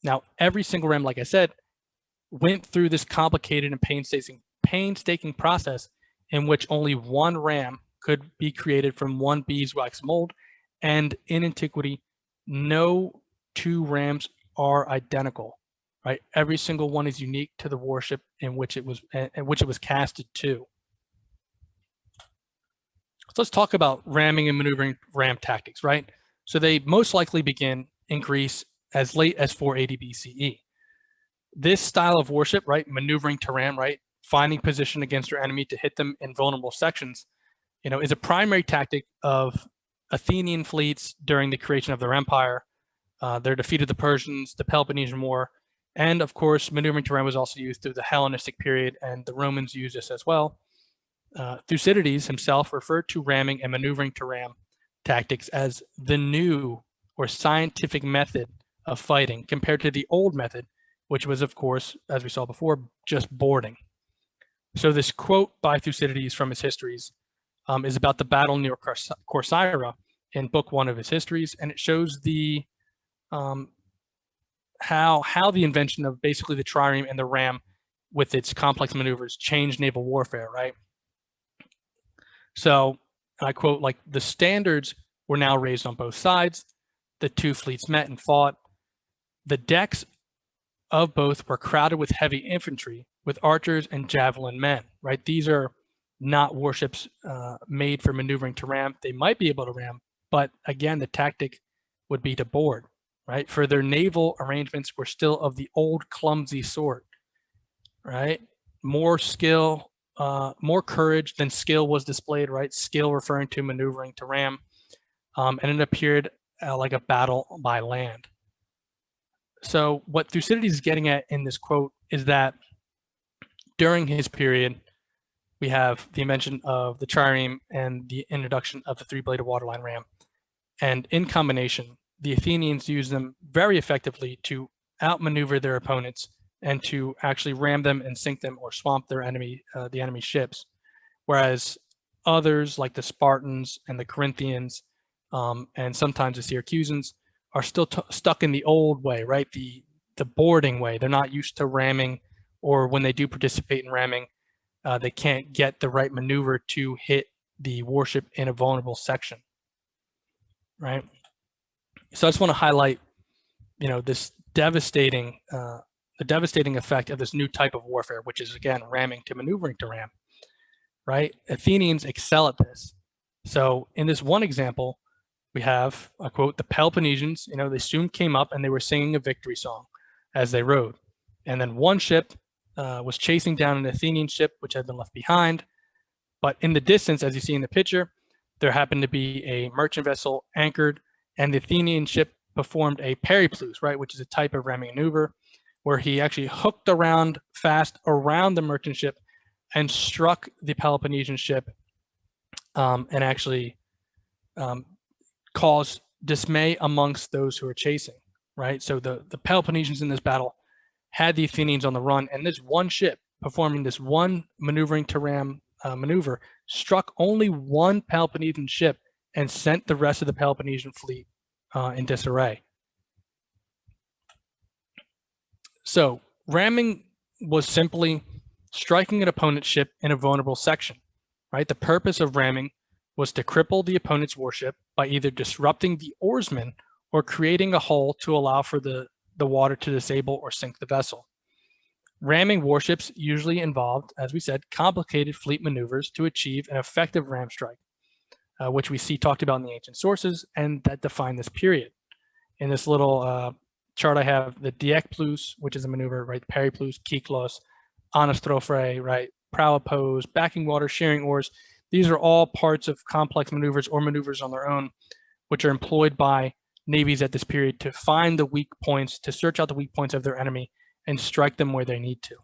Now, every single ram, like I said, went through this complicated and painstaking process in which only one ram could be created from one beeswax mold, and in antiquity, no two rams are identical, right? Every single one is unique to the warship in which it was casted to. So let's talk about ramming and maneuvering ram tactics, right? So they most likely begin in Greece as late as 480 BCE. This style of warship, right, maneuvering to ram, right, finding position against your enemy to hit them in vulnerable sections, is a primary tactic of Athenian fleets during the creation of their empire, their defeat of the Persians, the Peloponnesian War, and of course, maneuvering to ram was also used through the Hellenistic period, and the Romans used this as well. Thucydides himself referred to ramming and maneuvering to ram tactics as the new or scientific method of fighting compared to the old method, which was, of course, as we saw before, just boarding. So this quote by Thucydides from his histories is about the battle near Corcyra in Book 1 of his histories, and it shows the how the invention of basically the trireme and the ram with its complex maneuvers changed naval warfare, right? So I quote, like, the standards were now raised on both sides. The two fleets met and fought. The decks of both were crowded with heavy infantry, with archers and javelin men, right? These are not warships made for maneuvering to ram. They might be able to ram, but again, the tactic would be to board, right? For their naval arrangements were still of the old clumsy sort, right? More skill, more courage than skill was displayed, right? Skill referring to maneuvering to ram, and it appeared like a battle by land. So what Thucydides is getting at in this quote is that during his period, we have the invention of the trireme and the introduction of the three-bladed waterline ram. And in combination, the Athenians used them very effectively to outmaneuver their opponents and to actually ram them and sink them or swamp their enemy, the enemy ships. Whereas others, like the Spartans and the Corinthians, and sometimes the Syracusans, are still stuck in the old way, right? The boarding way. They're not used to ramming, or when they do participate in ramming, they can't get the right maneuver to hit the warship in a vulnerable section, right? So I just want to highlight, this devastating, the devastating effect of this new type of warfare, which is, again, ramming to maneuvering to ram, right? Athenians excel at this. So in this one example, we have, I quote, the Peloponnesians, they soon came up and they were singing a victory song as they rode. And then one ship was chasing down an Athenian ship which had been left behind. But in the distance, as you see in the picture, there happened to be a merchant vessel anchored, and the Athenian ship performed a peripleus, right, which is a type of ramming maneuver, where he actually hooked around fast around the merchant ship and struck the Peloponnesian ship, and actually caused dismay amongst those who are chasing, right? So the Peloponnesians in this battle had the Athenians on the run, and this one ship performing this one maneuvering to ram maneuver struck only one Peloponnesian ship and sent the rest of the Peloponnesian fleet in disarray. So ramming was simply striking an opponent's ship in a vulnerable section, right? The purpose of ramming was to cripple the opponent's warship by either disrupting the oarsmen or creating a hole to allow for the water to disable or sink the vessel. Ramming warships usually involved, as we said, complicated fleet maneuvers to achieve an effective ram strike, which we see talked about in the ancient sources, and that define this period. In this little chart I have the diekplus, which is a maneuver, right? Periplus, kyklos, anastrophre, right? Prow oppose, backing water, shearing oars. These are all parts of complex maneuvers or maneuvers on their own, which are employed by navies at this period to find the weak points, to search out the weak points of their enemy and strike them where they need to.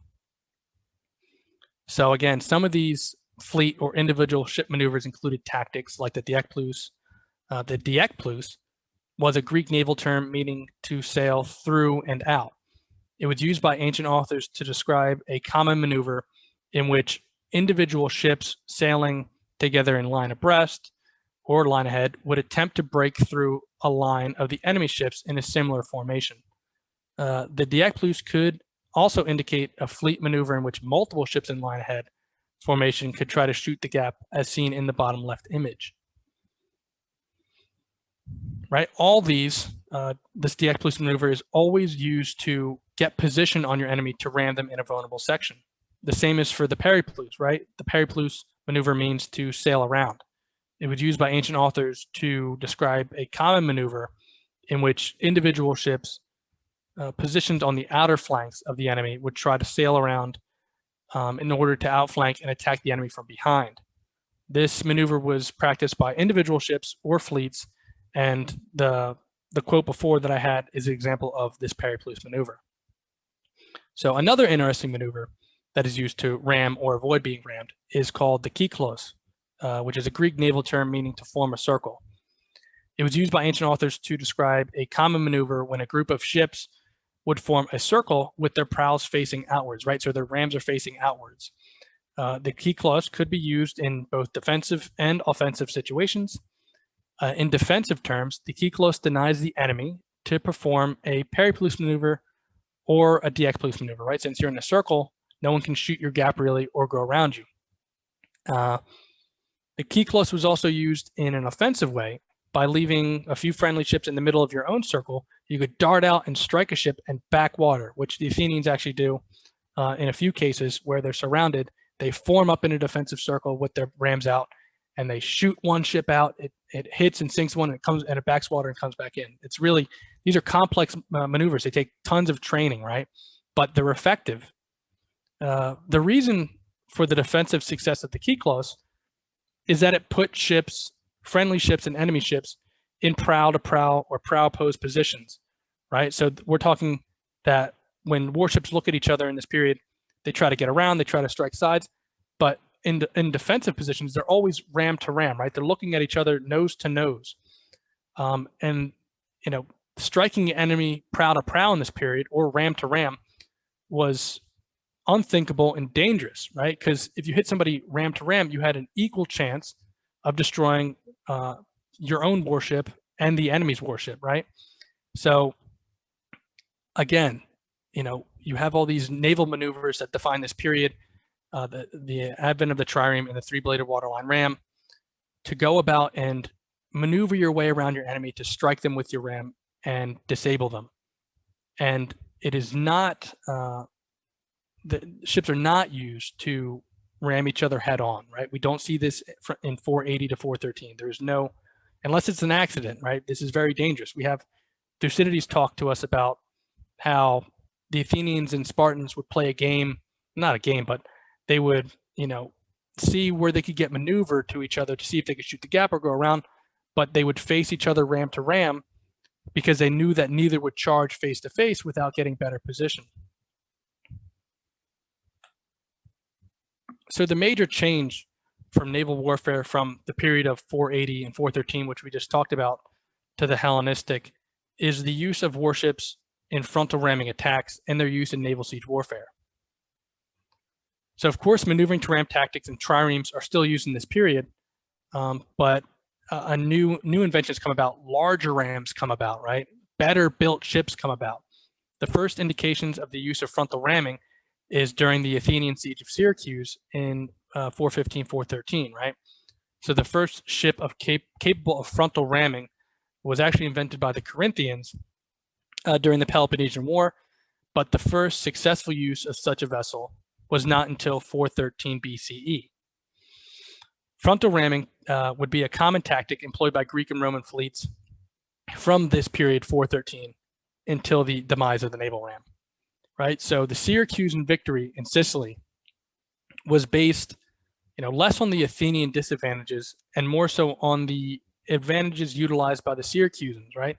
So again, some of these fleet or individual ship maneuvers included tactics like the diekplus. The diekplus was a Greek naval term meaning to sail through and out. It was used by ancient authors to describe a common maneuver in which individual ships sailing together in line abreast or line ahead would attempt to break through a line of the enemy ships in a similar formation. The diekplus could also indicate a fleet maneuver in which multiple ships in line ahead formation could try to shoot the gap, as seen in the bottom left image. Right, all these, this diekplus maneuver is always used to get position on your enemy to ram them in a vulnerable section. The same is for the periplus, right? The periplus maneuver means to sail around. It was used by ancient authors to describe a common maneuver in which individual ships positioned on the outer flanks of the enemy would try to sail around in order to outflank and attack the enemy from behind. This maneuver was practiced by individual ships or fleets, and the quote before that I had is an example of this periplus maneuver. So another interesting maneuver that is used to ram or avoid being rammed is called the kyklos, which is a Greek naval term meaning to form a circle. It was used by ancient authors to describe a common maneuver when a group of ships would form a circle with their prows facing outwards, right? So their rams are facing outwards. The kyklos could be used in both defensive and offensive situations. In defensive terms, the kyklos denies the enemy to perform a periplus maneuver or a diekplus maneuver, right? Since you're in a circle, no one can shoot your gap really or go around you. The kyklos was also used in an offensive way. By leaving a few friendly ships in the middle of your own circle, you could dart out and strike a ship and back water, which the Athenians actually do in a few cases where they're surrounded. They form up in a defensive circle with their rams out, and they shoot one ship out. It hits and sinks one, and it backs water and comes back in. It's really, these are complex maneuvers. They take tons of training, right? But they're effective. The reason for the defensive success of the kyklos is that it put ships, friendly ships and enemy ships, in prow to prow or prow opposed positions, right? So we're talking that when warships look at each other in this period, they try to get around, they try to strike sides, but in defensive positions, they're always ram to ram, right? They're looking at each other nose to nose. And, you know, striking the enemy prow to prow in this period or ram to ram was unthinkable and dangerous, right? Because if you hit somebody ram to ram, you had an equal chance of destroying your own warship and the enemy's warship, right? So again, you know, you have all these naval maneuvers that define this period, the advent of the trireme and the three-bladed waterline ram, to go about and maneuver your way around your enemy to strike them with your ram and disable them. And it is not, the ships are not used to ram each other head on, right? We don't see this in 480 to 413. There's no, unless it's an accident, right? This is very dangerous. We have Thucydides talk to us about how the Athenians and Spartans would play a game, not a game, but they would, you know, see where they could get maneuver to each other to see if they could shoot the gap or go around, but they would face each other ram to ram because they knew that neither would charge face to face without getting better position. So the major change from naval warfare from the period of 480 and 413, which we just talked about, to the Hellenistic, is the use of warships in frontal ramming attacks and their use in naval siege warfare. So of course, maneuvering to ram tactics and triremes are still used in this period, but a new inventions come about. Larger rams come about, right? Better built ships come about. The first indications of the use of frontal ramming is during the Athenian siege of Syracuse in 415, 413, right? So the first ship capable of frontal ramming was actually invented by the Corinthians during the Peloponnesian War, but the first successful use of such a vessel was not until 413 BCE. Frontal ramming would be a common tactic employed by Greek and Roman fleets from this period, 413, until the demise of the naval ram, right? So the Syracusan victory in Sicily was based, less on the Athenian disadvantages and more so on the advantages utilized by the Syracusans, right?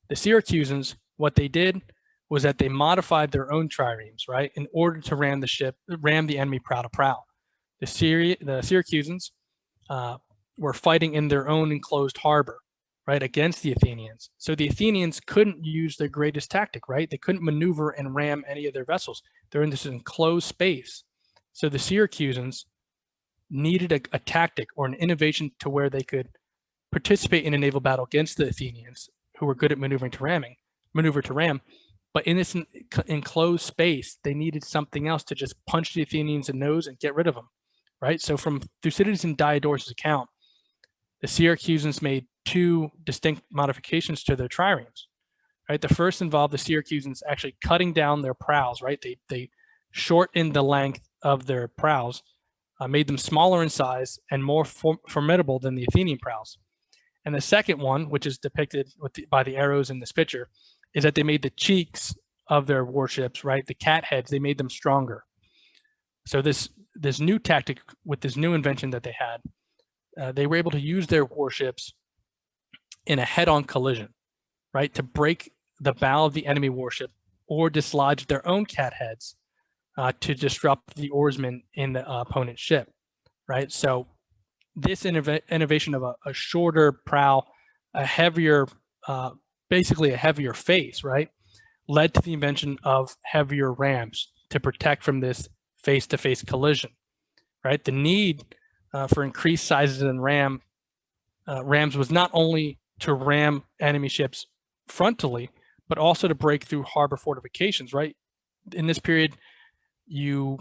The Syracusans, what they did was that they modified their own triremes, right, in order to ram the enemy prow to prow. The Syracusans were fighting in their own enclosed harbor, right, against the Athenians. So the Athenians couldn't use their greatest tactic, right? They couldn't maneuver and ram any of their vessels. They're in this enclosed space. So the Syracusans needed a tactic or an innovation to where they could participate in a naval battle against the Athenians, who were good at maneuver to ram. But in this enclosed space, they needed something else to just punch the Athenians in the nose and get rid of them, right? So from Thucydides and Diodorus' account, the Syracusans made two distinct modifications to their triremes, right? The first involved the Syracusans actually cutting down their prows, right? They shortened the length of their prows, made them smaller in size and more formidable than the Athenian prows. And the second one, which is depicted by the arrows in this picture, is that they made the cheeks of their warships, right? The cat heads, they made them stronger. So this new tactic with this new invention that they had, they were able to use their warships in a head-on collision, right? To break the bow of the enemy warship or dislodge their own cat heads to disrupt the oarsmen in the opponent's ship, right? So this innovation of a shorter prow, a heavier, basically a heavier face, right, led to the invention of heavier rams to protect from this face-to-face collision, right? The need for increased sizes in rams was not only to ram enemy ships frontally, but also to break through harbor fortifications, right? In this period, during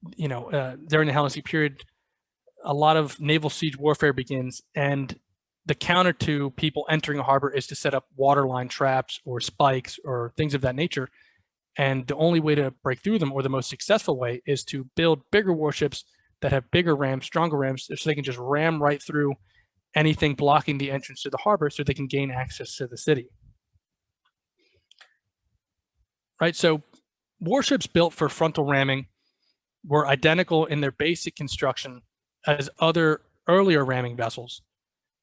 the Hellenistic period, a lot of naval siege warfare begins, and the counter to people entering a harbor is to set up waterline traps or spikes or things of that nature. And the only way to break through them, or the most successful way, is to build bigger warships that have bigger rams, stronger rams, so they can just ram right through anything blocking the entrance to the harbor so they can gain access to the city. Right, so warships built for frontal ramming were identical in their basic construction as other earlier ramming vessels,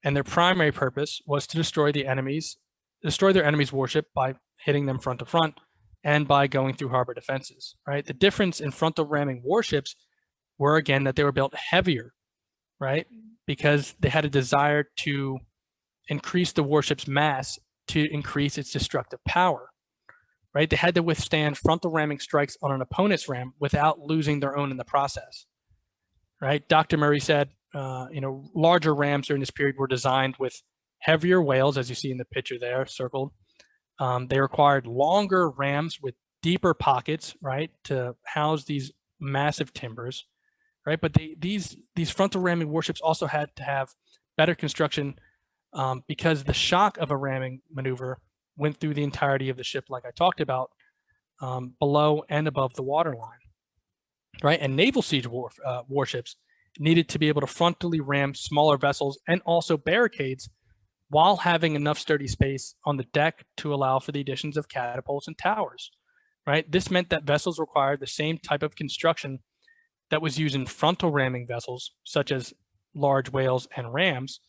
and their primary purpose was to destroy their enemy's warship by hitting them front to front and by going through harbor defenses, right? The difference in frontal ramming warships were, again, that they were built heavier, right? Because they had a desire to increase the warship's mass to increase its destructive power, right? They had to withstand frontal ramming strikes on an opponent's ram without losing their own in the process, right? Dr. Murray said, larger rams during this period were designed with heavier whales, as you see in the picture there, circled. They required longer rams with deeper pockets, right, to house these massive timbers, right? But these frontal ramming warships also had to have better construction because the shock of a ramming maneuver went through the entirety of the ship, like I talked about, below and above the waterline, right? And naval siege warships needed to be able to frontally ram smaller vessels and also barricades while having enough sturdy space on the deck to allow for the additions of catapults and towers, right? This meant that vessels required the same type of construction that was used in frontal ramming vessels, such as large whales and rams,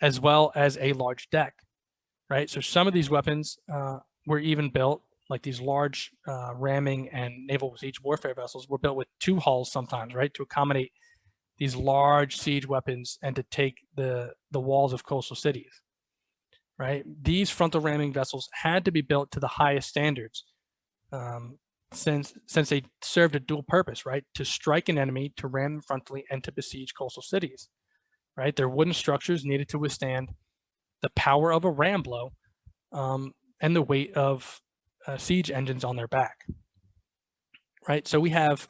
as well as a large deck, right? So some of these weapons were even built, like these large ramming and naval siege warfare vessels were built with two hulls sometimes, right? To accommodate these large siege weapons and to take the walls of coastal cities, right? These frontal ramming vessels had to be built to the highest standards since they served a dual purpose, right? To strike an enemy, to ram them frontally, and to besiege coastal cities, right? Their wooden structures needed to withstand the power of a ram blow and the weight of siege engines on their back, right? So we have,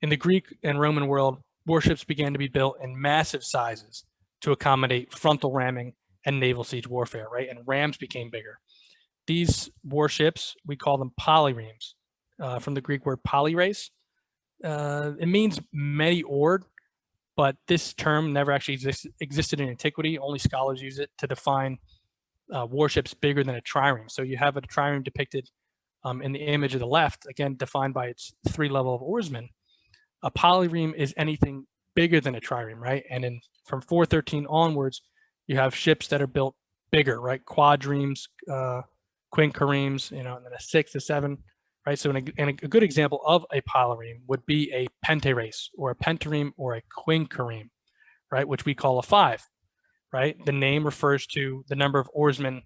in the Greek and Roman world, warships began to be built in massive sizes to accommodate frontal ramming and naval siege warfare, right? And rams became bigger. These warships, we call them polyremes, from the Greek word polyrace. It means many oared, but this term never actually existed in antiquity. Only scholars use it to define warships bigger than a trireme. So you have a trireme depicted in the image of the left, again, defined by its 3 level of oarsmen. A polyreme is anything bigger than a trireme, right? And from 413 onwards, you have ships that are built bigger, right? Quadremes, quinqueremes, and then a 6, a 7, right? So a good example of a polyreme would be a pentarace or a pentareme or a quinquereme, right? Which we call a 5, right? The name refers to the number of oarsmen,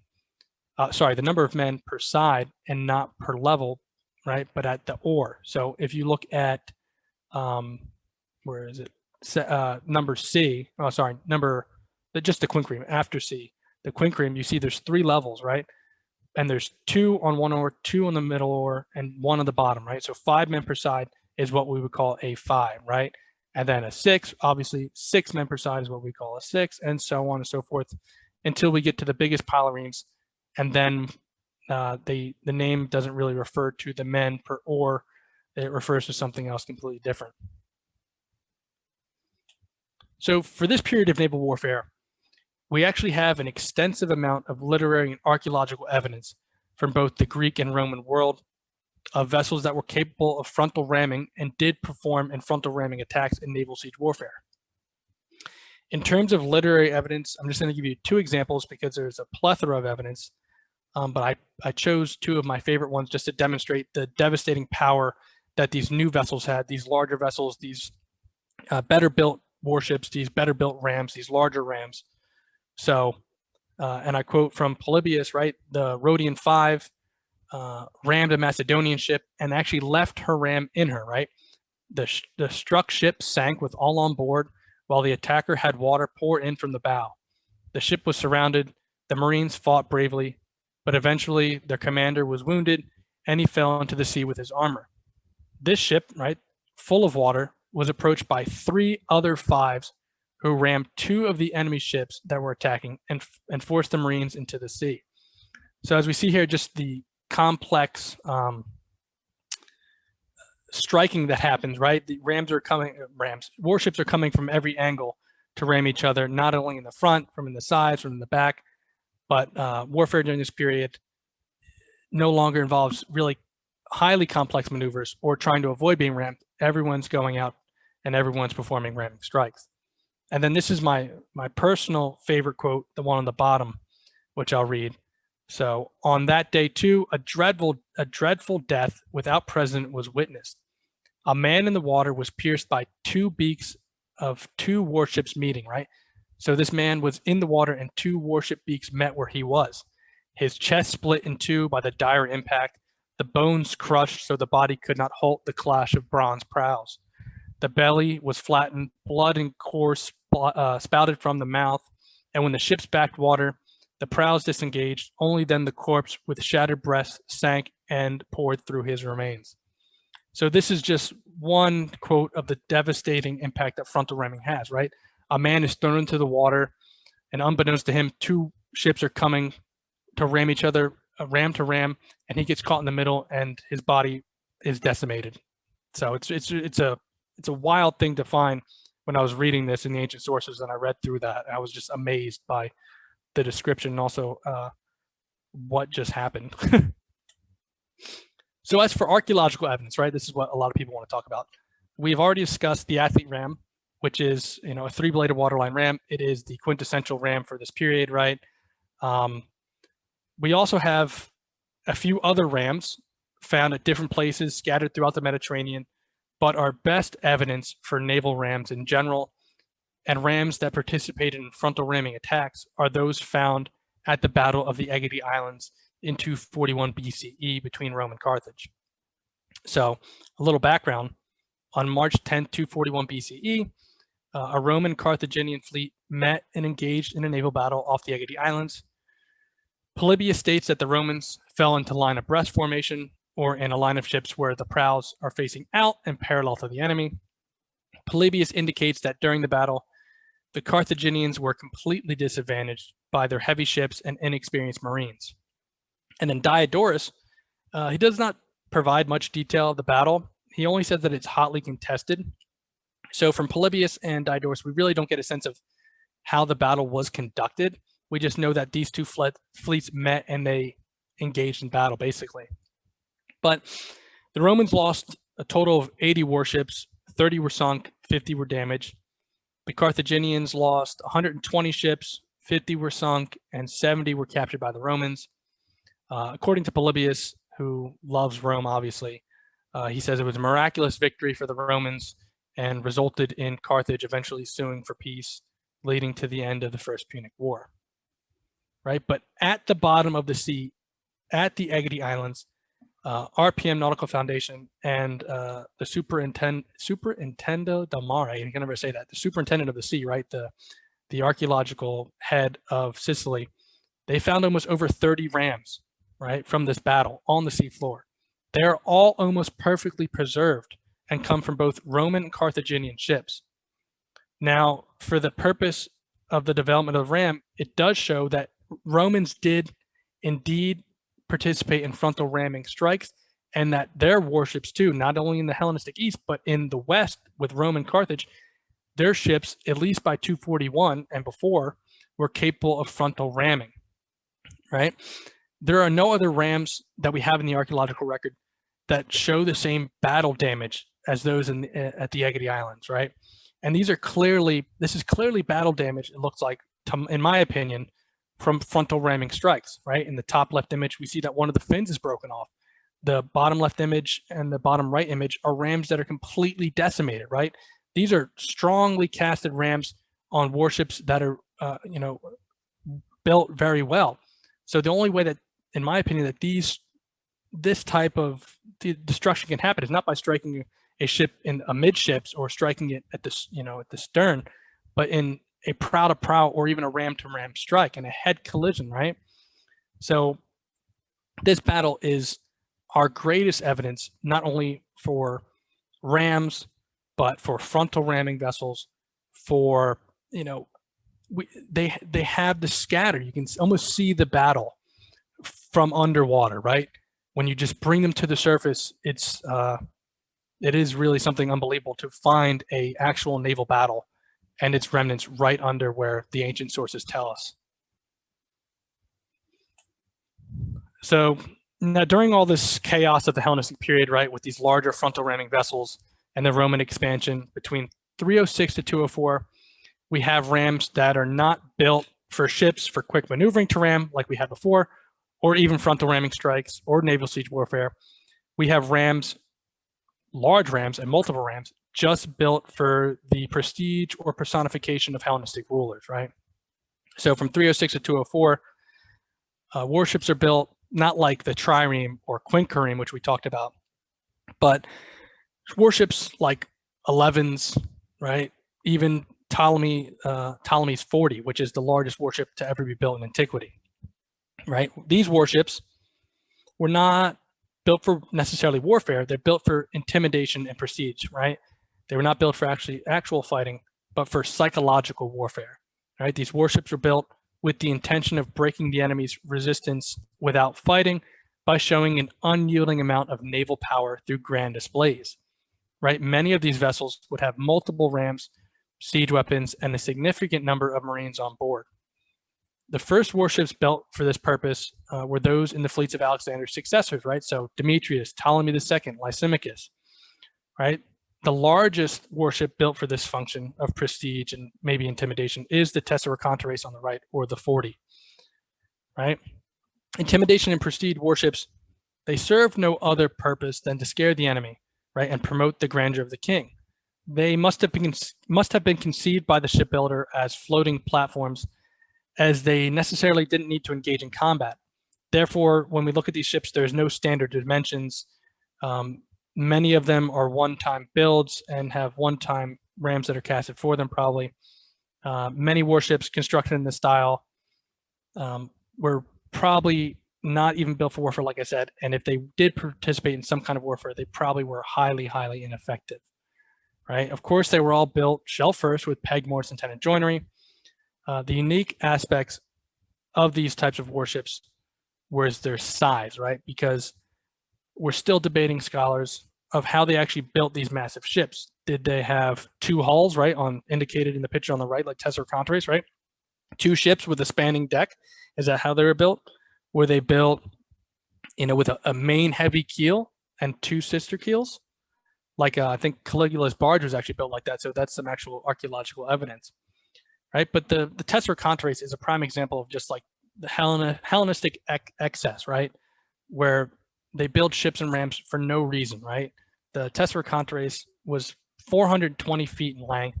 the number of men per side and not per level, right? But at the oar. So if you look at, where is it? Number C, just the quinquereme after C. The quinquereme, you see there's 3 levels, right? And there's 2 on one oar, 2 on the middle oar, and 1 on the bottom, right? So 5 men per side is what we would call a 5, right? And then a 6, obviously 6 men per side is what we call a 6, and so on and so forth, until we get to the biggest polyremes. And then the name doesn't really refer to the men per oar. It refers to something else completely different. So for this period of naval warfare, we actually have an extensive amount of literary and archaeological evidence from both the Greek and Roman world of vessels that were capable of frontal ramming and did perform in frontal ramming attacks in naval siege warfare. In terms of literary evidence, I'm just going to give you 2 examples because there's a plethora of evidence, but I chose 2 of my favorite ones just to demonstrate the devastating power that these new vessels had, these larger vessels, these better built warships, these better built rams, these larger rams. So, and I quote from Polybius, right? The Rhodian 5 rammed a Macedonian ship and actually left her ram in her, right? The struck ship sank with all on board while the attacker had water pour in from the bow. The ship was surrounded. The Marines fought bravely, but eventually their commander was wounded and he fell into the sea with his armor. This ship, right, full of water, was approached by 3 other 5s who rammed 2 of the enemy ships that were attacking and forced the Marines into the sea. So as we see here, just the complex striking that happens, right? The warships are coming from every angle to ram each other, not only in the front, from in the sides, from in the back, but warfare during this period no longer involves really highly complex maneuvers or trying to avoid being rammed. Everyone's going out and everyone's performing ramming strikes. And then this is my personal favorite quote, the one on the bottom, which I'll read. So on that day too, a dreadful death without precedent was witnessed. A man in the water was pierced by 2 beaks of 2 warships meeting, right? So this man was in the water and 2 warship beaks met where he was. His chest split in 2 by the dire impact, the bones crushed so the body could not halt the clash of bronze prows. The belly was flattened, blood and gore spouted from the mouth, and when the ships backed water, the prows disengaged. Only then the corpse with shattered breast sank and poured through his remains. So this is just one quote of the devastating impact that frontal ramming has, right? A man is thrown into the water, and unbeknownst to him, 2 ships are coming to ram each other, ram to ram, and he gets caught in the middle, and his body is decimated. So it's a wild thing to find when I was reading this in the ancient sources, and I read through that. I was just amazed by the description and also what just happened. So as for archaeological evidence, right, this is what a lot of people want to talk about. we've already discussed the athlete ram, which is, a 3-bladed waterline ram. It is the quintessential ram for this period, right? We also have a few other rams found at different places scattered throughout the Mediterranean, but our best evidence for naval rams in general and rams that participated in frontal ramming attacks are those found at the Battle of the Egadi Islands in 241 BCE between Rome and Carthage. So a little background, on March 10, 241 BCE, a Roman Carthaginian fleet met and engaged in a naval battle off the Egadi Islands. Polybius states that the Romans fell into line abreast formation, or in a line of ships where the prows are facing out and parallel to the enemy. Polybius indicates that during the battle, the Carthaginians were completely disadvantaged by their heavy ships and inexperienced marines. And then Diodorus, he does not provide much detail of the battle. He only says that it's hotly contested. So from Polybius and Diodorus, we really don't get a sense of how the battle was conducted. We just know that these two fleets met and they engaged in battle, basically. But the Romans lost a total of 80 warships, 30 were sunk, 50 were damaged. The Carthaginians lost 120 ships, 50 were sunk, and 70 were captured by the Romans. According to Polybius, who loves Rome, obviously, he says it was a miraculous victory for the Romans and resulted in Carthage eventually suing for peace, leading to the end of the First Punic War. Right, but at the bottom of the sea, at the Egadi Islands, RPM Nautical Foundation and the Superintendo del Mare, I can never say that, the superintendent of the sea, right, the archaeological head of Sicily, they found almost over 30 rams, right, from this battle on the seafloor. They're all almost perfectly preserved and come from both Roman and Carthaginian ships. Now, for the purpose of the development of the ram, it does show that Romans did indeed participate in frontal ramming strikes, and that their warships too, not only in the Hellenistic East, but in the West with Rome and Carthage, their ships, at least by 241 and before, were capable of frontal ramming, right? There are no other rams that we have in the archaeological record that show the same battle damage as those at the Egadi Islands, right? And this is clearly battle damage, it looks like, in my opinion, from frontal ramming strikes, right? In the top left image, we see that one of the fins is broken off. The bottom left image and the bottom right image are rams that are completely decimated, right? These are strongly casted rams on warships that are, built very well. So the only way that, in my opinion, that this type of destruction can happen is not by striking a ship in amidships or striking it at the stern, but in a prow to prow or even a ram to ram strike and a head collision, right? So this battle is our greatest evidence, not only for rams, but for frontal ramming vessels, for, they have the scatter. You can almost see the battle from underwater, right? When you just bring them to the surface, it is really something unbelievable to find a actual naval battle and its remnants right under where the ancient sources tell us. So now during all this chaos of the Hellenistic period, right, with these larger frontal ramming vessels and the Roman expansion between 306 to 204, we have rams that are not built for ships for quick maneuvering to ram like we had before, or even frontal ramming strikes or naval siege warfare. We have rams, large rams and multiple rams, just built for the prestige or personification of Hellenistic rulers, right? So from 306 to 204, warships are built not like the trireme or quinquereme, which we talked about, but warships like 11s, right? Even Ptolemy's 40, which is the largest warship to ever be built in antiquity, right? These warships were not built for necessarily warfare. They're built for intimidation and prestige, right? They were not built for actual fighting, but for psychological warfare, right? These warships were built with the intention of breaking the enemy's resistance without fighting by showing an unyielding amount of naval power through grand displays, right? Many of these vessels would have multiple rams, siege weapons, and a significant number of Marines on board. The first warships built for this purpose were those in the fleets of Alexander's successors, right? So Demetrius, Ptolemy II, Lysimachus, right? the largest warship built for this function of prestige and maybe intimidation is the Tesseraconte on the right, or the 40, right? Intimidation and prestige warships, they serve no other purpose than to scare the enemy, right, and promote the grandeur of the king. They must have been conceived by the shipbuilder as floating platforms, as they necessarily didn't need to engage in combat. Therefore, when we look at these ships, there's no standard dimensions. Many of them are one-time builds and have one-time rams that are casted for them, probably. Many warships constructed in this style were probably not even built for warfare, like I said. And if they did participate in some kind of warfare, they probably were highly, highly ineffective, right? Of course, they were all built shell first with peg mortise and tenon joinery. The unique aspects of these types of warships was their size, right? Because we're still debating, scholars, of how they actually built these massive ships. Did they have two hulls, right, indicated in the picture on the right, like Tesseraconte, right? Two ships with a spanning deck. Is that how they were built? Were they built, with a main heavy keel and two sister keels? Like I think Caligula's barge was actually built like that. So that's some actual archaeological evidence, right? But the Tesseraconte is a prime example of just like the Hellenistic excess, right? Where they build ships and rams for no reason, right? The Tesseraconte was 420 feet in length,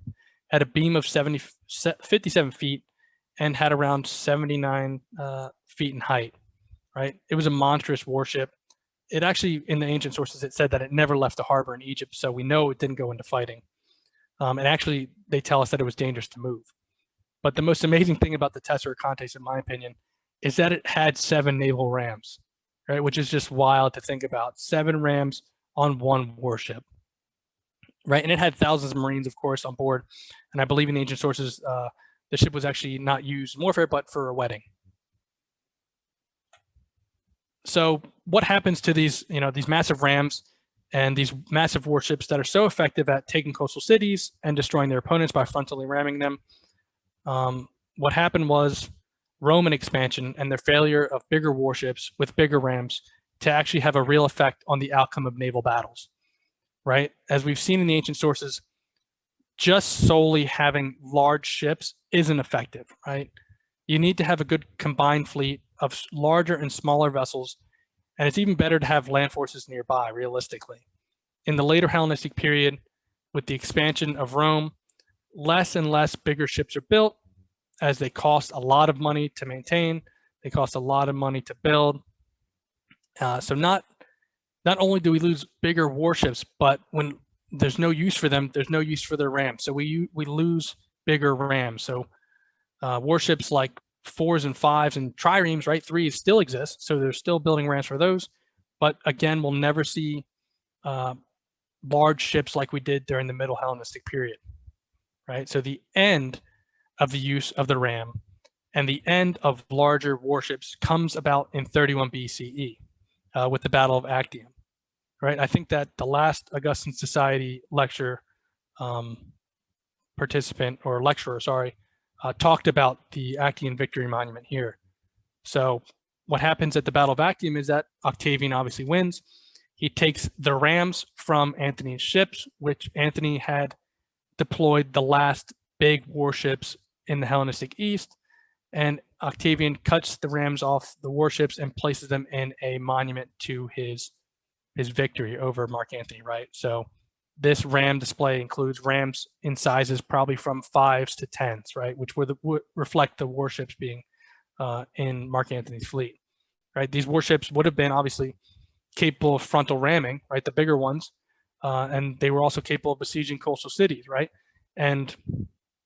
had a beam of 57 feet, and had around 79 feet in height, right? It was a monstrous warship. It actually, in the ancient sources, it said that it never left the harbor in Egypt, so we know it didn't go into fighting. And actually, they tell us that it was dangerous to move. But the most amazing thing about the Tesseraconte, in my opinion, is that it had 7 naval rams, right? Which is just wild to think about. 7 rams on one warship, right? And it had thousands of Marines, of course, on board. And I believe in the ancient sources, the ship was actually not used in warfare, but for a wedding. So what happens to these, these massive rams and these massive warships that are so effective at taking coastal cities and destroying their opponents by frontally ramming them? What happened was Roman expansion and their failure of bigger warships with bigger rams to actually have a real effect on the outcome of naval battles, right? As we've seen in the ancient sources, just solely having large ships isn't effective, right? You need to have a good combined fleet of larger and smaller vessels, and it's even better to have land forces nearby, realistically. In the later Hellenistic period, with the expansion of Rome, less and less bigger ships are built, as they cost a lot of money to maintain, they cost a lot of money to build. So not only do we lose bigger warships, but when there's no use for them, there's no use for their rams. So we lose bigger rams. So warships like 4s and 5s and triremes, right? 3s still exist. So they're still building rams for those. But again, we'll never see large ships like we did during the Middle Hellenistic period, right? So the end of the use of the ram and the end of larger warships comes about in 31 BCE with the Battle of Actium, right? I think that the last Augustan Society lecturer talked about the Actian victory monument here. So what happens at the Battle of Actium is that Octavian obviously wins. He takes the rams from Antony's ships, which Antony had deployed the last big warships in the Hellenistic East, and Octavian cuts the rams off the warships and places them in a monument to his victory over Mark Antony, right? So this ram display includes rams in sizes probably from 5s to 10s, right? Which would reflect the warships being in Mark Antony's fleet, right? These warships would have been obviously capable of frontal ramming, right? The bigger ones, and they were also capable of besieging coastal cities, right? And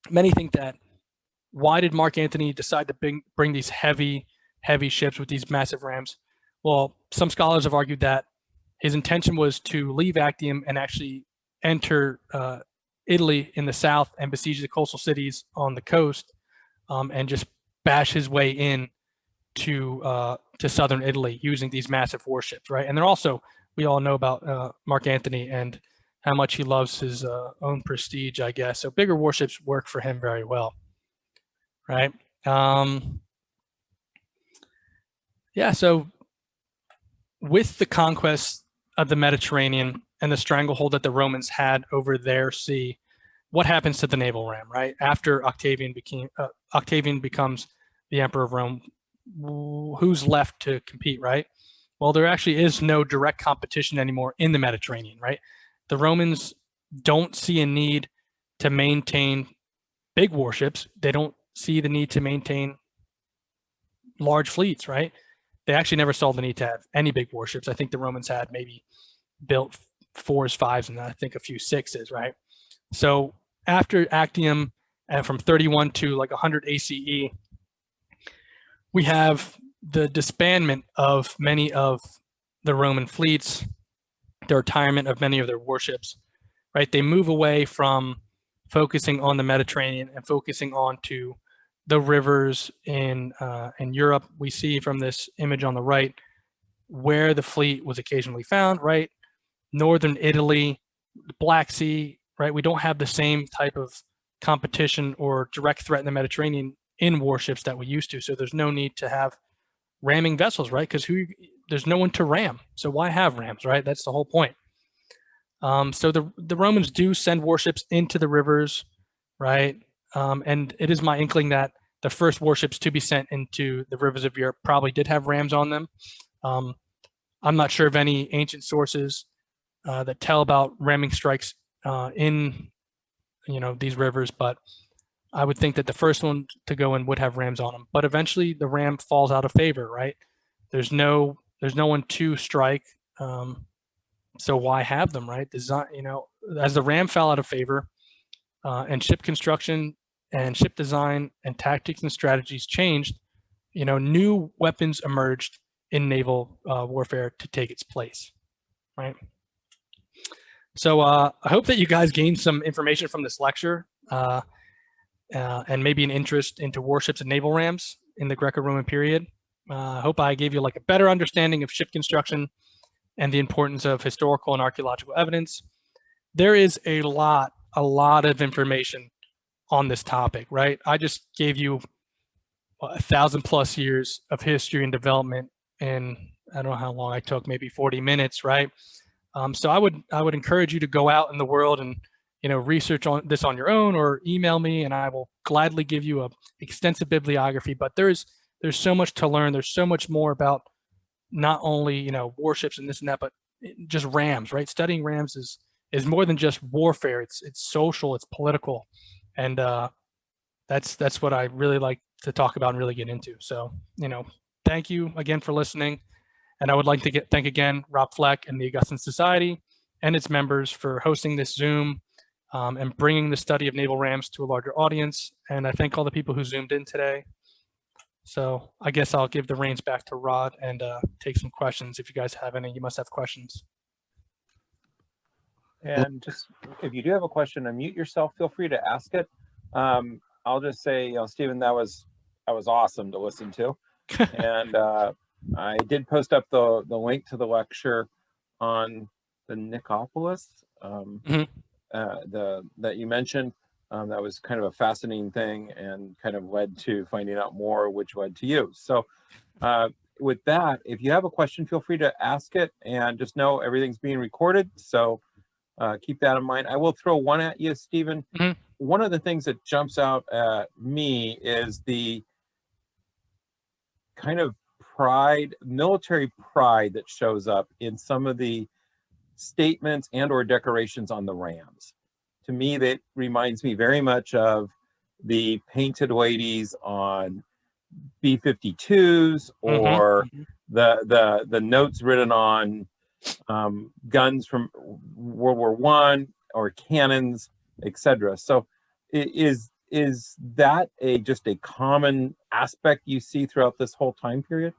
many think that, why did Mark Antony decide to bring these heavy ships with these massive rams? Well, some scholars have argued that his intention was to leave Actium and actually enter Italy in the south and besiege the coastal cities on the coast, and just bash his way in to southern Italy using these massive warships, right? And they're also, we all know about Mark Antony and how much he loves his own prestige, I guess. So bigger warships work for him very well, right? Yeah, so with the conquest of the Mediterranean and the stranglehold that the Romans had over their sea, what happens to the naval ram, right? After Octavian becomes the emperor of Rome, who's left to compete, right? Well, there actually is no direct competition anymore in the Mediterranean, right? The Romans don't see a need to maintain big warships. They don't see the need to maintain large fleets, right? They actually never saw the need to have any big warships. I think the Romans had maybe built 4s, 5s, and I think a few 6s, right? So after Actium, and from 31 to like 100 ACE, we have the disbandment of many of the Roman fleets, the retirement of many of their warships, right? They move away from focusing on the Mediterranean and focusing on to the rivers in Europe. We see from this image on the right where the fleet was occasionally found, right? Northern Italy, the Black Sea, right? We don't have the same type of competition or direct threat in the Mediterranean in warships that we used to. So there's no need to have ramming vessels, right? Because there's no one to ram. So why have rams, right? That's the whole point. So the Romans do send warships into the rivers, right? And it is my inkling that the first warships to be sent into the rivers of Europe probably did have rams on them. I'm not sure of any ancient sources that tell about ramming strikes in these rivers, but I would think that the first one to go in would have rams on them. But eventually the ram falls out of favor, right? There's no one to strike. So why have them, right? Design, as the ram fell out of favor, and ship construction and ship design and tactics and strategies changed, new weapons emerged in naval warfare to take its place, right? So I hope that you guys gained some information from this lecture and maybe an interest into warships and naval rams in the Greco-Roman period. I hope I gave you like a better understanding of ship construction and the importance of historical and archaeological evidence. There is a lot of information on this topic, right? I just gave you 1,000+ years of history and development, and I don't know how long I took, maybe 40 minutes, right? So I would encourage you to go out in the world and research on this on your own, or email me, and I will gladly give you a extensive bibliography. But there's so much to learn. There's so much more about not only warships and this and that, but just rams, right? Studying rams is more than just warfare. It's social, it's political, and that's what I really like to talk about and really get into. So thank you again for listening, and I would like to thank again Rob Fleck and the Augustan Society and its members for hosting this Zoom and bringing the study of naval rams to a larger audience. And I thank all the people who Zoomed in today. So I guess I'll give the reins back to Rod and take some questions. If you guys have any, you must have questions. And just, if you do have a question, unmute yourself. Feel free to ask it. I'll just say, Stephen, that was awesome to listen to. And I did post up the link to the lecture on the Nicopolis that you mentioned. That was kind of a fascinating thing and kind of led to finding out more, which led to you. So with that, if you have a question, feel free to ask it, and just know everything's being recorded. So keep that in mind. I will throw one at you, Stephen. One of the things that jumps out at me is the kind of pride, military pride that shows up in some of the statements and or decorations on the rams. To me, that reminds me very much of the painted ladies on B-52s, or the notes written on guns from World War I, or cannons, etc. So is that just a common aspect you see throughout this whole time period?